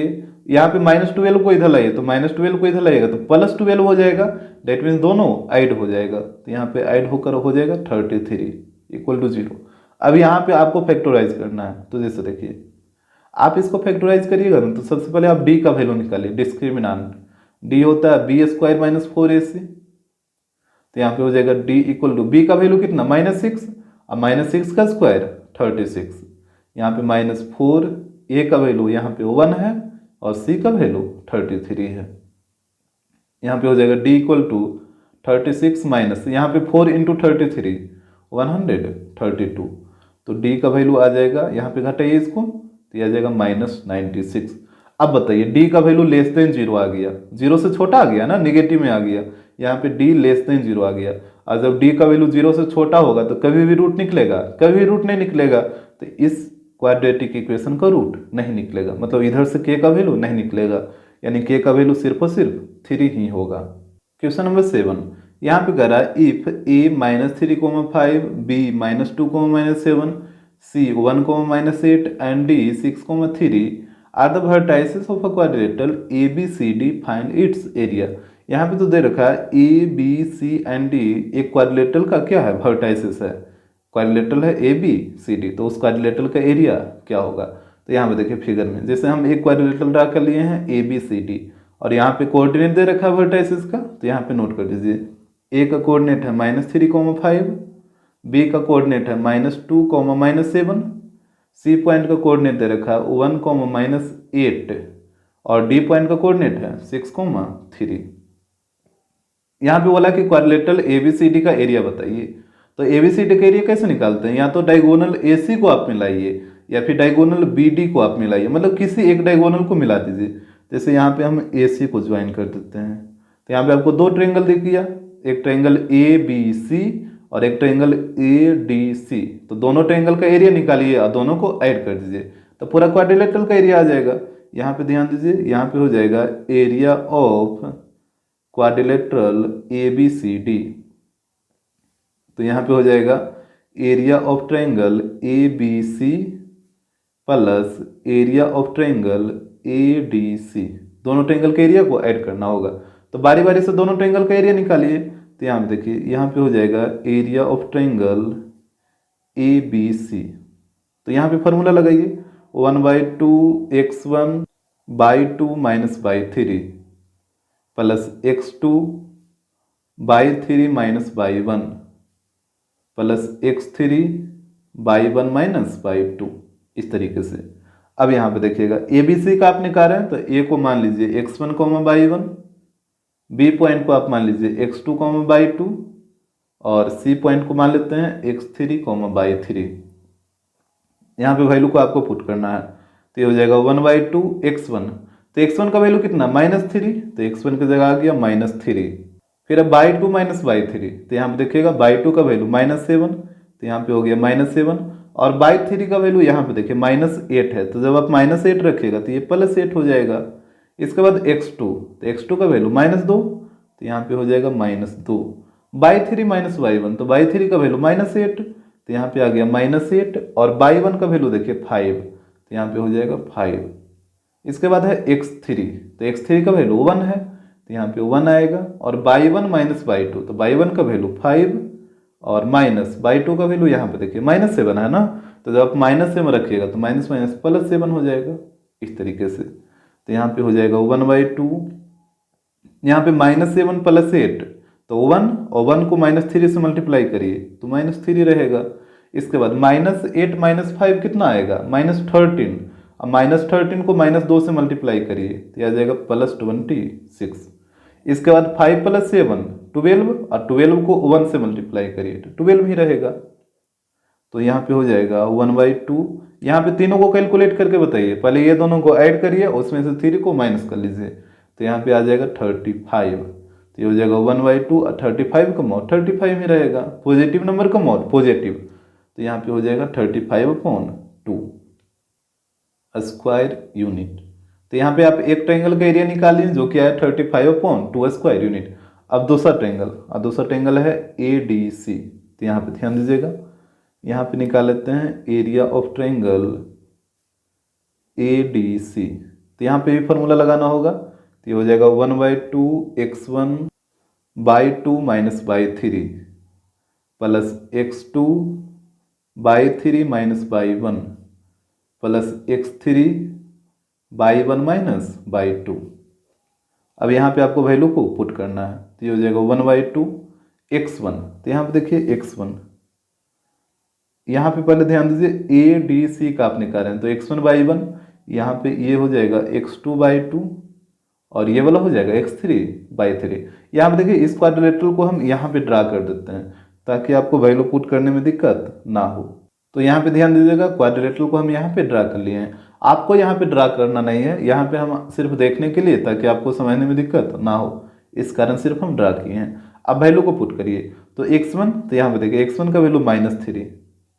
यहाँ पे माइनस 12 को इधर लाइए तो माइनस 12 को इधर लाइएगा तो प्लस 12 हो जाएगा, डेट मीन्स दोनों ऐड हो जाएगा, तो यहाँ पे ऐड होकर हो जाएगा 33 इक्वल टू 0। अब यहाँ पे आपको फैक्टराइज करना है, तो जैसे देखिए आप इसको फैक्टराइज करिएगा ना, तो सबसे पहले आप d का वैल्यू निकालिए, डिस्क्रिमिनांट d होता है b² माइनस 4ac, तो यहाँ पे हो जाएगा d इक्वल टू b का वैल्यू कितना माइनस 6, अब माइनस 6 का स्क्वायर 36, यहाँ पे माइनस 4, a का वैल्यू यहाँ पे 1 है और c का वैल्यू 33 है, यहाँ पे हो जाएगा d इक्वल टू 36 माइनस यहाँ पे 4 इंटू 33 132, तो d का वैल्यू आ जाएगा, यहाँ पे घटाइए इसको तो ये आ जाएगा माइनस 96। अब बताइए d का वैल्यू लेस देन 0 आ गया, 0 से छोटा आ गया ना, निगेटिव में आ गया, यहाँ पे d लेस देन 0 आ गया, और जब d का वैल्यू 0 से छोटा होगा तो कभी भी रूट निकलेगा, कभी रूट नहीं निकलेगा, तो इस क्वाड्रेटिक इक्वेशन का रूट नहीं निकलेगा, मतलब इधर से k का वैल्यू नहीं निकलेगा, यानी k का वैल्यू सिर्फ और सिर्फ 3 ही होगा। क्वेश्चन नंबर 7 यहाँ पे कह रहा है if a minus 3,5 b minus 2,-7 c 1,-8 and d 6,3 are the vertices of a quadrilateral ABCD find its area. यहाँ पे तो दे रखा है ABC एंड D एक क्वाड्रिलेटरल का क्या है, वर्टाइसेस है, क्वाड्रिलेटरल है ABCD, तो उस क्वाड्रिलेटरल का एरिया क्या होगा। तो यहाँ पे देखिए फिगर में, जैसे हम एक क्वाड्रिलेटरल ड्रा कर लिए हैं ABCD और यहाँ पे कोऑर्डिनेट दे रखा है वर्टाइसेस का, तो यहाँ पे नोट कर दीजिए, A का कोऑर्डिनेट है -3,5, B का कोऑर्डिनेट है -2,-7, C पॉइंट का कोऑर्डिनेट दे रखा है 1,-8 और D पॉइंट का कोऑर्डिनेट है 6,3। यहाँ पे बोला कि क्वाड्रिलेटरल ABCD का एरिया बताइए, तो ABCD का एरिया कैसे निकालते हैं, या तो डायगोनल AC को आप मिलाइए या फिर डायगोनल BD को आप मिलाइए, मतलब किसी एक डायगोनल को मिला दीजिए। जैसे यहाँ पे हम AC को ज्वाइन कर देते हैं, तो यहाँ पे आपको दो ट्रायंगल दिख गया, एक ट्रायंगल ABC और एक ट्रायंगल ADC, तो दोनों ट्रायंगल का एरिया निकालिए और दोनों को ऐड कर दीजिए तो पूरा क्वाड्रिलेटरल का एरिया आ जाएगा। यहाँ पे ध्यान दीजिए, यहाँ पे हो जाएगा एरिया ऑफ क्वाड्रिलेटरल ABCD, तो यहाँ पे हो जाएगा area of triangle ABC plus area of triangle ADC, दोनों ट्रायंगल के एरिया को ऐड करना होगा। तो बारी बारी से दोनों ट्रायंगल का एरिया निकालिए, तो यहाँ पे देखिए, यहाँ पे हो जाएगा एरिया ऑफ ट्रायंगल ABC, तो यहाँ पे फॉर्मूला लगाइए 1/2 x1/2 - 3 plus x2 by three minus by one plus x three by one minus by two, इस तरीके से। अब यहाँ पे देखिएगा ए बी सी का आप निकाल रहे हैं तो ए को मान लीजिए x one comma y one, B point को आप मान लीजिए x two comma y two, और सी पॉइंट को मान लेते हैं x three comma y three. यहाँ पे वैल्यू को आपको पुट करना है, तो ये हो जाएगा one by two x one, तो एक्स वन का वैल्यू कितना माइनस थ्री, तो एक्स वन की जगह आ गया माइनस थ्री। फिर अब by two minus by three, तो यहाँ पे देखिएगा बाई टू का वैल्यू माइनस सेवन, तो यहाँ पे हो गया माइनस सेवन, और बाई थ्री का वैल्यू यहाँ पे देखिए माइनस एट है, तो जब आप माइनस एट रखिएगा तो ये प्लस एट हो जाएगा। इसके बाद एक्स टू, तो एक्स टू का वैल्यू माइनस दो, तो यहाँ पे हो जाएगा माइनस दो। By three minus by one, तो बाई थ्री का वैल्यू माइनस एट, तो यहाँ पे आ गया माइनस एट, और बाई वन का वैल्यू देखिए फाइव, तो यहाँ पे हो जाएगा फाइव। इसके बाद है एक्स थ्री, तो एक्स थ्री का वैल्यू वन है, तो यहाँ पे वन आएगा, और by one minus by two, तो बाई वन का वैल्यू फाइव, और माइनस बाई टू का वैल्यू यहाँ पे देखिए माइनस सेवन है ना, तो जब आप माइनस सेवन रखिएगा तो माइनस माइनस प्लस सेवन हो जाएगा, इस तरीके से। तो यहाँ पे हो जाएगा वन बाई टू, यहाँ पे माइनस सेवन प्लस एट, तो वन, और वन को माइनस थ्री से मल्टीप्लाई करिए तो माइनस थ्री रहेगा। इसके बाद माइनस एट माइनस फाइव कितना आएगा माइनस थर्टीन, अब माइनस थर्टीन को माइनस दो से मल्टीप्लाई करिए तो आ जाएगा प्लस 26। इसके बाद 5 प्लस 7 12, और 12 को 1 से मल्टीप्लाई करिए तो 12 ही रहेगा। तो यहाँ पे हो जाएगा 1/2। यहाँ पे तीनों को कैलकुलेट करके बताइए, पहले ये दोनों को ऐड करिए, उसमें से 3 को माइनस कर लीजिए, तो यहाँ पे आ जाएगा 35। तो ये हो जाएगा 1/2 और 35 का मॉड 35 ही रहेगा, पॉजिटिव नंबर का मॉड पॉजिटिव, तो यहाँ पे हो जाएगा 35/2 स्क्वायर यूनिट। तो यहाँ पे आप एक ट्रायंगल का एरिया निकालिए जो कि है 35/2 स्क्वायर यूनिट। अब दूसरा ट्रायंगल है ADC, तो यहाँ पे ध्यान दीजिएगा, यहाँ पे निकाल लेते हैं एरिया ऑफ ट्रायंगल ADC। तो यहाँ पे भी फॉर्मूला लगाना होगा, तो ये हो जाएगा 1/2 x1/2 minus by three plus x2/3 minus by one plus x3/1 minus by two. अब यहाँ पे आपको वैल्यू को पुट करना है, तो ये हो जाएगा 1/2 x1। तो यहाँ पे देखिए x1, यहाँ पे पहले ध्यान दीजिए ADC का आप निकाल रहे हैं, तो x1/1, यहाँ पे ये हो जाएगा x2/2, और ये वाला हो जाएगा x3/3। यहाँ पे देखिए इस क्वाड्रिलेटरल को हम यहाँ पे ड्रा कर देते हैं ताकि आपको वैल्यू पुट करने में दिक्कत ना हो। तो यहाँ पे ध्यान दीजिएगा, क्वाड्रिलेटरल को हम यहाँ पे ड्रा कर लिए हैं, आपको यहाँ पे ड्रा करना नहीं है, यहाँ पे हम सिर्फ देखने के लिए ताकि आपको समझने में दिक्कत ना हो, इस कारण सिर्फ हम ड्रा किए हैं। अब वैल्यू को पुट करिए, तो x1, तो यहाँ पे देखिए x1 का वैल्यू -3,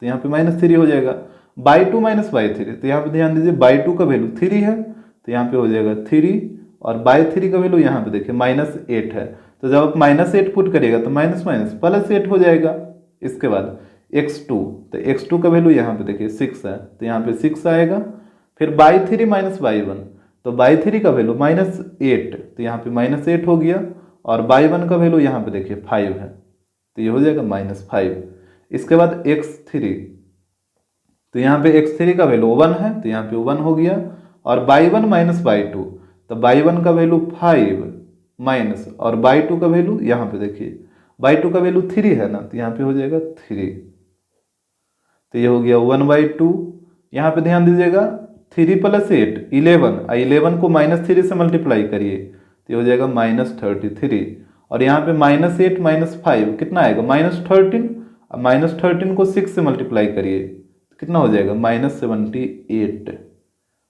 तो यहाँ पे -3 हो जाएगा, by two minus by three, तो यहाँ पे ध्यान दीजिए बाई टू का वैल्यू 3 है, तो यहाँ पे हो जाएगा 3, और बाई थ्री का वैल्यू यहाँ पे देखिए -8 है, तो जब आप -8 पुट करिएगा तो माइनस माइनस प्लस 8 हो जाएगा। इसके बाद x2, तो x2 का वैल्यू यहाँ पे देखिए 6 है, तो यहाँ पे 6 आएगा। फिर by three minus by one, तो बाई थ्री का वैल्यू -8, तो यहाँ पे -8 हो गया, और बाई वन का वैल्यू यहाँ पे देखिए 5 है, तो ये हो जाएगा -5। इसके बाद x3, तो यहाँ पे x3 का वैल्यू 1 है, तो यहाँ पे 1 हो गया, और by one minus by two, तो बाई वन का वैल्यू 5 माइनस, और बाई टू का वैल्यू यहाँ पे देखिए बाई टू का वैल्यू 3 है ना, तो यहाँ पे हो जाएगा 3, तो ये हो गया 1/2। यहाँ पे ध्यान दीजिएगा 3 + 8 11, 11 को -3 से मल्टीप्लाई करिए तो ये हो जाएगा -33, और यहाँ पे -8 - 5 कितना आएगा -13, अब -13 को 6 से मल्टीप्लाई करिए तो कितना हो जाएगा -78,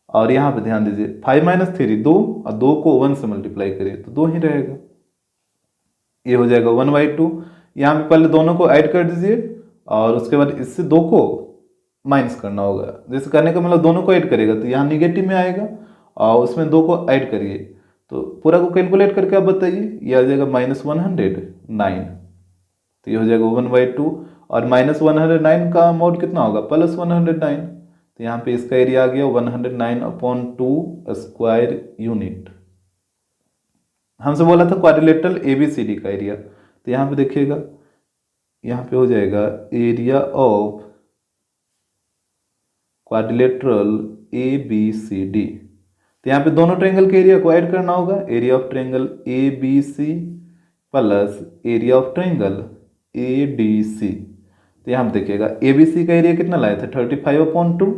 और यहाँ पे ध्यान दीजिए 5 - 3 2, और 2 को 1 से मल्टीप्लाई करिए तो 2 ही रहेगा, ये हो जाएगा 1/2। यहाँ पे पहले दोनों को ऐड कर दीजिए, और उसके बाद इससे 2 को माइनस करना होगा, जैसे करने का मतलब दोनों को ऐड करेगा तो यहाँ निगेटिव में आएगा, और उसमें 2 को ऐड करिए, तो पूरा को कैलकुलेट करके आप बताइए, ये आ जाएगा -109, तो ये हो जाएगा 1/2, और -109 का अमाउंट कितना होगा +109, तो यहाँ पे इसका एरिया आ गया 109/2 स्क्वायर यूनिट। हमसे बोला था क्वाड्रिलेटरल ABCD का एरिया, तो यहाँ पे देखिएगा, यहाँ पे हो जाएगा एरिया ऑफ क्वाड्रिलेटरल ABCD, तो यहाँ पे दोनों ट्रायंगल के एरिया को ऐड करना होगा, area of triangle ABC plus area of triangle A D C. तो यहाँ पे देखिएगा ए बी सी का एरिया कितना लाए थे 35/2,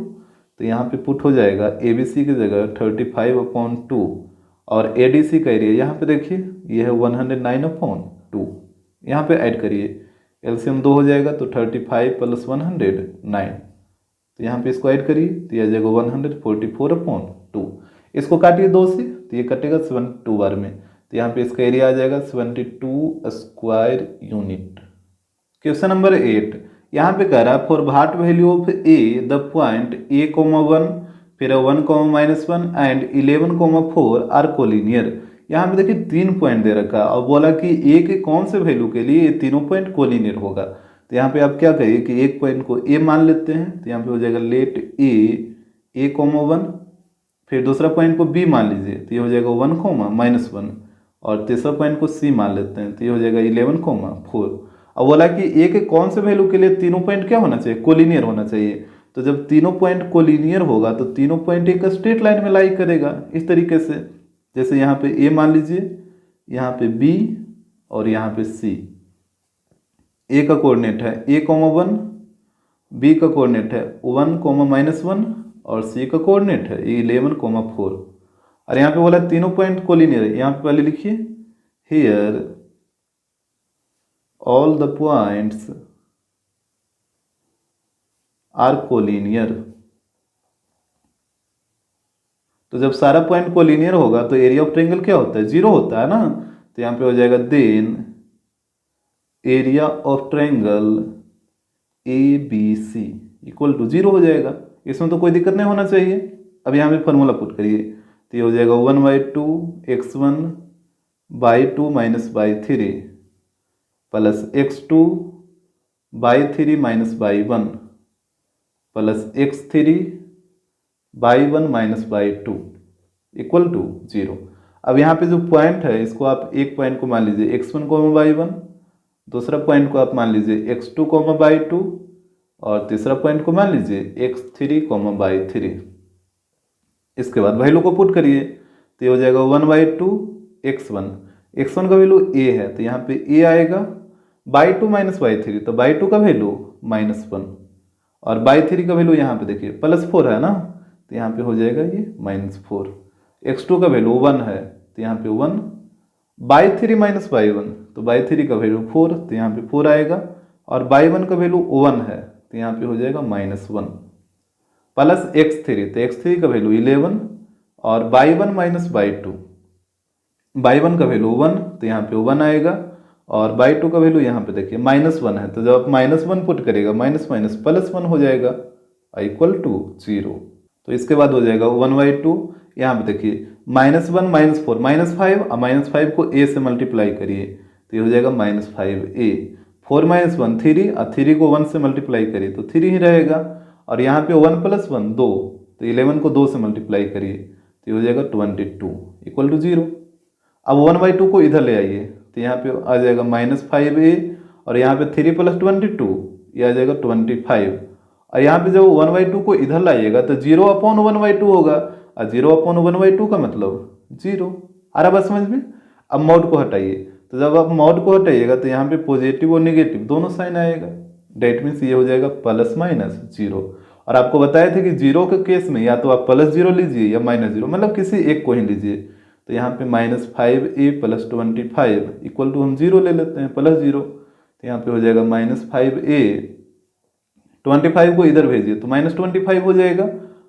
तो यहाँ पे पुट हो जाएगा ए बी सी की जगह 35/2 और ए डी सी का एरिया यहाँ पे देखिए ये है 109/2। यहाँ पे ऐड करिए एलसीएम 2 हो जाएगा तो 35 + 109, तो यहाँ पे इसको ऐड करिए तो यह आ जाएगा 144/2। इसको काटिए 2 से तो ये कटेगा 72 बार में, तो यहाँ पे इसका एरिया आ जाएगा 72 स्क्वायर यूनिट। क्वेश्चन नंबर 8 यहाँ पे कह रहा है for what value of a the point a,1 फिर 1,-1 एंड 11,4 आर कोलिनियर। यहाँ पे देखिए 3 पॉइंट दे रखा है और बोला कि ए के कौन से वैल्यू के लिए ये तीनों पॉइंट कोलिनियर होगा। तो यहाँ पे आप क्या करिए कि एक पॉइंट को ए मान लेते हैं, तो यहाँ पे हो जाएगा लेट a,1, फिर दूसरा पॉइंट को बी मान लीजिए तो ये हो जाएगा 1,-1 और तीसरा पॉइंट को सी मान लेते हैं तो ये हो जाएगा 11,4। अब बोला कि ए के कौन से वैल्यू के लिए तीनों पॉइंट क्या होना चाहिए कोलिनियर होना चाहिए। तो जब तीनों पॉइंट कोलिनियर होगा तो तीनों पॉइंट एक स्ट्रेट लाइन में लाई करेगा इस तरीके से, जैसे यहाँ पे ए मान लीजिए, यहाँ पे बी और यहाँ पे सी। ए का कोऑर्डिनेट है a,1, बी का कोऑर्डिनेट है 1,-1 और सी का कोऑर्डिनेट है 11,4। और यहाँ पे बोला तीनों पॉइंट कोलिनियर है, यहाँ पे पहले लिखिए here all the points are collinear. तो जब सारा पॉइंट कोलिनियर होगा तो एरिया ऑफ ट्रायंगल क्या होता है 0 होता है ना, तो यहाँ पे हो जाएगा then area of triangle A B C equal to 0 हो जाएगा। इसमें तो कोई दिक्कत नहीं होना चाहिए। अब यहाँ पे फॉर्मूला पुट करिए तो ये हो जाएगा 1/2 x1/2 - plus x2/3 - 1 plus x3/1 - 2 equal to 0। अब यहाँ पे जो पॉइंट है इसको आप एक पॉइंट को मान लीजिए x1,/1, दूसरा पॉइंट को आप मान लीजिए x2,/2 और तीसरा पॉइंट को मान लीजिए x3,/3। इसके बाद वैल्यू को पुट करिए तो ये हो जाएगा 1/2 x1। x1 का वैल्यू a है तो यहाँ पे a आएगा, /2 - y3 तो /2 का वैल्यू -1 और /3 का वैल्यू यहाँ पे देखिए +4 है ना, तो यहाँ पे हो जाएगा ये -4। x2 का वैल्यू 1 है तो यहाँ पे 1, /3 - y1 तो /3 का वैल्यू 4 तो यहाँ पे 4 आएगा और y1 का वैल्यू 1 है तो यहाँ पे हो जाएगा -1 प्लस x3 तो x3 का वैल्यू 11 और y1 - y2, y1 का वैल्यू 1 तो यहाँ पे 1 आएगा और y2 का वैल्यू यहाँ पे देखिए -1 है, तो जब आप -1 पुट करेगा माइनस माइनस +1 हो जाएगा इक्वल टू 0। तो इसके बाद हो जाएगा 1/2, यहाँ पे देखिए -1 - 4 -5 और -5 को a से मल्टीप्लाई करिए तो ये हो जाएगा -5a। 4 - 1 3 और 3 को 1 से मल्टीप्लाई करिए तो 3 ही रहेगा और यहाँ पे 1 + 1 2 तो 11 को 2 से मल्टीप्लाई करिए तो ये हो जाएगा 22 इक्वल टू 0। अब 1/2 को इधर ले आइए तो यहाँ पे आ जाएगा -5a और यहाँ पे 3 + 22 ये आ जाएगा 25 और यहाँ पे जब 1/2 को इधर लाइएगा तो 0/1/2 होगा और 0/1/2 का मतलब 0। आ रहा बात समझ में। अब मॉड को हटाइए तो जब आप मॉड को हटाइएगा तो यहाँ पे पॉजिटिव और नेगेटिव दोनों साइन आएगा, डेट मीन्स ये हो जाएगा +-0। और आपको बताया था कि 0 के केस में या तो आप +0 लीजिए या -0, मतलब किसी एक को ही लीजिए। तो यहाँ पे -5a + 25 इक्वल टू हम 0 ले लेते हैं +0, तो यहाँ पे हो जाएगा -5a, 25 को इधर भेजिए तो -25 हो जाएगा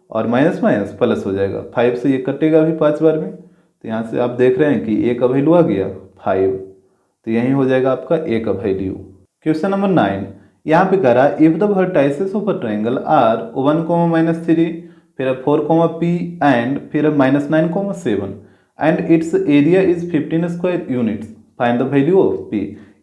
और माइनस माइनस प्लस हो जाएगा, 5 से ये कटेगा अभी 5 बार में। तो यहाँ से आप देख रहे हैं कि a का वैल्यू आ गया 5, तो यही हो जाएगा आपका a का वैल्यू। क्वेश्चन नंबर 9 यहाँ पे कह रहा है if the vertices of a triangle are 1,-3 फिर 4,p एंड फिर -9,7 and its area is 15 square units, find the value of p।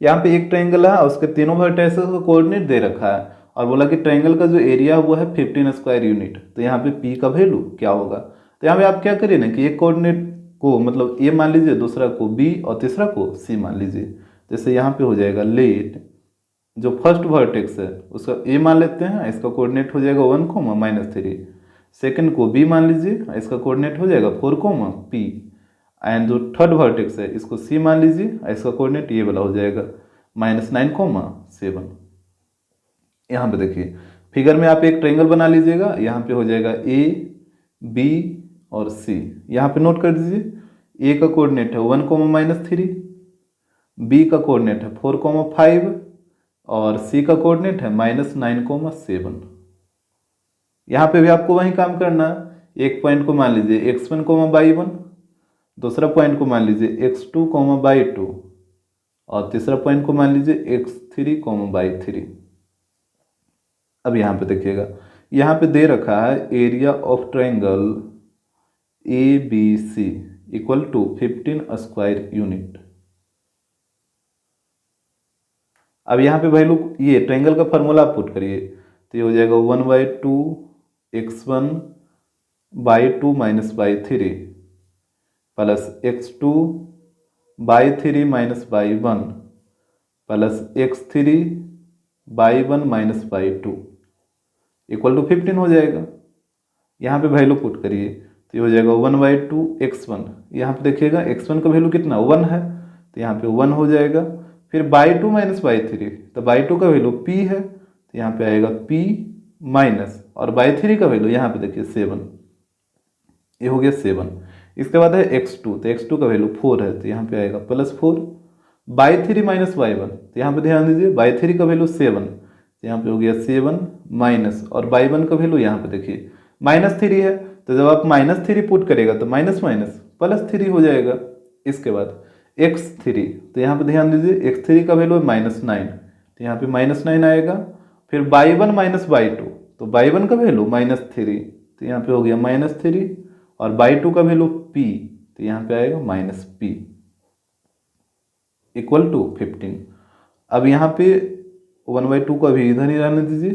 यहाँ पे एक ट्रायंगल है उसके तीनों वर्टाइसेस का कोऑर्डिनेट दे रखा है और बोला कि ट्रायंगल का जो एरिया है वो है 15 स्क्वायर यूनिट। तो यहाँ पे p का वैल्यू क्या होगा। तो यहाँ पे आप क्या करिए ना कि एक कोऑर्डिनेट को मतलब a मान लीजिए, दूसरा को b और तीसरा को c मान लीजिए। जैसे यहाँ पे हो जाएगा लेट जो फर्स्ट वर्टेक्स है उसका a मान लेते हैं, इसका कोऑर्डिनेट हो जाएगा 1,-3। सेकंड को b मान लीजिए, इसका कोऑर्डिनेट हो जाएगा 4,p एंड जो थर्ड वर्टेक्स है इसको सी मान लीजिए, इसका कोऑर्डिनेट ये वाला हो जाएगा -9,7। यहाँ पे देखिए फिगर में आप एक ट्रायंगल बना लीजिएगा, यहाँ पे हो जाएगा ए बी और सी। यहाँ पे नोट कर दीजिए ए का कोऑर्डिनेट है 1,-3, बी का कोऑर्डिनेट है 4,5 और सी का कोऑर्डिनेट है -9,7। यहाँ पे भी आपको वही काम करना है, एक पॉइंट को मान लीजिए x1, y1, दूसरा पॉइंट को मान लीजिए x2, y2 और तीसरा पॉइंट को मान लीजिए x3, y3। अब यहाँ पे देखिएगा, यहाँ पे दे रखा है area of triangle A B C equal to 15 square unit. अब यहाँ पे वैल्यू ये ट्रायंगल का फार्मूला आप पुट करिए तो ये हो जाएगा 1/2 x1 by2 - by3 plus x2 by3 - by1 plus x3 by1 - by2 equal to 15 हो जाएगा। यहाँ पे वैल्यू पुट करिए तो ये हो जाएगा 1/2 x1। यहाँ पे देखिएगा x1 का वैल्यू कितना 1 है तो यहाँ पे 1 हो जाएगा। फिर by2 - by3 तो by2 का वैल्यू p है तो यहाँ पे आएगा p माइनस, और by3 का वैल्यू यहाँ पे देखिए 7, ये हो गया 7। इसके बाद है x2 तो x2 का वैल्यू 4 है तो यहाँ पे आएगा +4। by3 - y1 तो यहाँ पे ध्यान दीजिए by3 का वैल्यू 7 तो यहाँ पे हो गया 7 माइनस, और by1 का वैल्यू यहाँ पे देखिए -3 है तो जब आप -3 पुट करेगा तो माइनस माइनस +3 हो जाएगा। इसके बाद x3 तो यहाँ पे ध्यान दीजिए x3 का वैल्यू है -9 तो यहाँ पे -9 आएगा। फिर by1 - by2 तो by1 का वैल्यू -3 तो यहाँ पे हो गया -3, और by2 का वैल्यू p तो यहाँ पे आएगा -p इक्वल टू 15। अब यहाँ पे 1/2 को अभी इधर ही रहने दीजिए,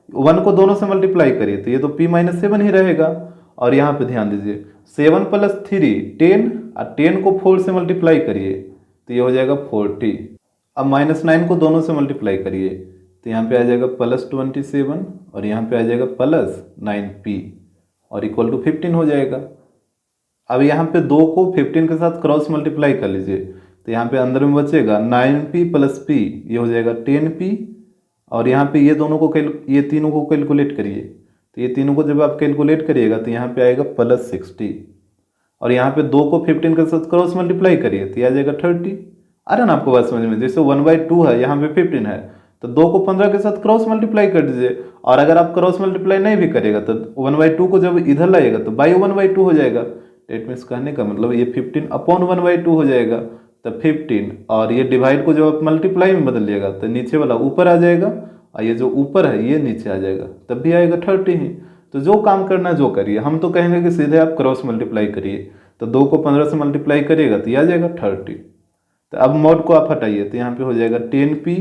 1 को दोनों से मल्टीप्लाई करिए तो ये तो p - 7 ही रहेगा। और यहाँ पे ध्यान दीजिए 7 + 3 10 और 10 को 4 से मल्टीप्लाई करिए तो ये हो जाएगा 40। अब -9 को दोनों से मल्टीप्लाई करिए तो यहाँ पे आ जाएगा +27 और यहाँ पे आ जाएगा +9p और इक्वल टू 15 हो जाएगा। अब यहाँ पे 2 को 15 के साथ क्रॉस मल्टीप्लाई कर लीजिए तो यहाँ पे अंदर में बचेगा 9p + p, ये हो जाएगा 10p। और यहाँ पे ये दोनों को ये तीनों को कैलकुलेट करिए तो ये तीनों को जब आप कैलकुलेट करिएगा तो यहाँ पे आएगा +60, और यहाँ पे 2 को 15 के साथ क्रॉस मल्टीप्लाई करिए तो ये आ जाएगा 30। आ रहा ना आपको बात समझ में, जैसे 1/2 है यहाँ पे 15 है तो 2 को 15 के साथ क्रॉस मल्टीप्लाई कर दीजिए, और अगर आप क्रॉस मल्टीप्लाई नहीं भी करेगा तो 1/2 को जब इधर लाइएगा तो बाई 1/2 हो जाएगा। डेट मीन्स कहने का मतलब ये 15/1/2 हो जाएगा तो 15, और ये डिवाइड को जब आप मल्टीप्लाई में बदलिएगा तो नीचे वाला ऊपर आ जाएगा और ये जो ऊपर है ये नीचे आ जाएगा, तब भी आएगा 30 ही। तो जो काम करना है जो करिए, हम तो कहेंगे कि सीधे आप क्रॉस मल्टीप्लाई करिए तो 2 को 15 से मल्टीप्लाई करिएगा तो ये आ जाएगा 30। तो अब मॉड को आप हटाइए तो यहाँ पे हो जाएगा 10p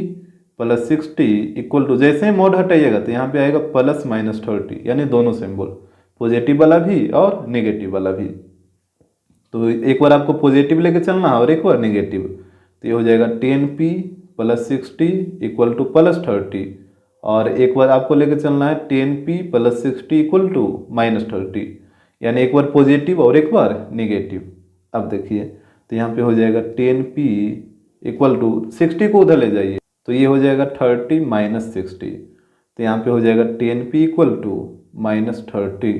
+ 60 इक्वल टू, जैसे ही मॉड हटाइएगा तो यहाँ पे आएगा +-30, यानी दोनों सिंबल, पॉजिटिव वाला भी और नेगेटिव वाला भी। तो एक बार आपको पॉजिटिव लेके चलना है और एक बार नेगेटिव, तो ये हो जाएगा 10p + 60 इक्वल टू +30, और एक बार आपको लेके चलना है 10p + 60 इक्वल टू -30, यानी एक बार पॉजिटिव और एक बार नेगेटिव। अब देखिए तो यहाँ पे हो जाएगा 10p इक्वल टू 60 को उधर ले जाइए तो ये हो जाएगा 30 - 60, तो यहाँ पे हो जाएगा 10p इक्वल टू -30,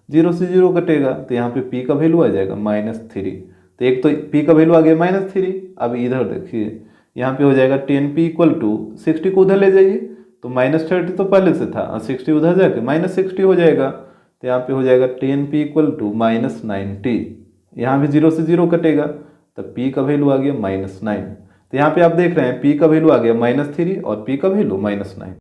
0 से 0 कटेगा तो यहाँ पे p का वैल्यू आ जाएगा -3। तो एक तो p का वैल्यू आ गया -3। अब इधर देखिए यहाँ पे हो जाएगा 10p इक्वल टू 60 को उधर ले जाइए तो -30 तो पहले से था और 60 उधर जाके -60 हो जाएगा तो यहाँ पे हो जाएगा 10p इक्वल टू -90। यहाँ भी 0 से 0 कटेगा तो p का वैल्यू आ गया -9। तो यहाँ पे आप देख रहे हैं p का वैल्यू आ गया -3 और p का वैल्यू -9।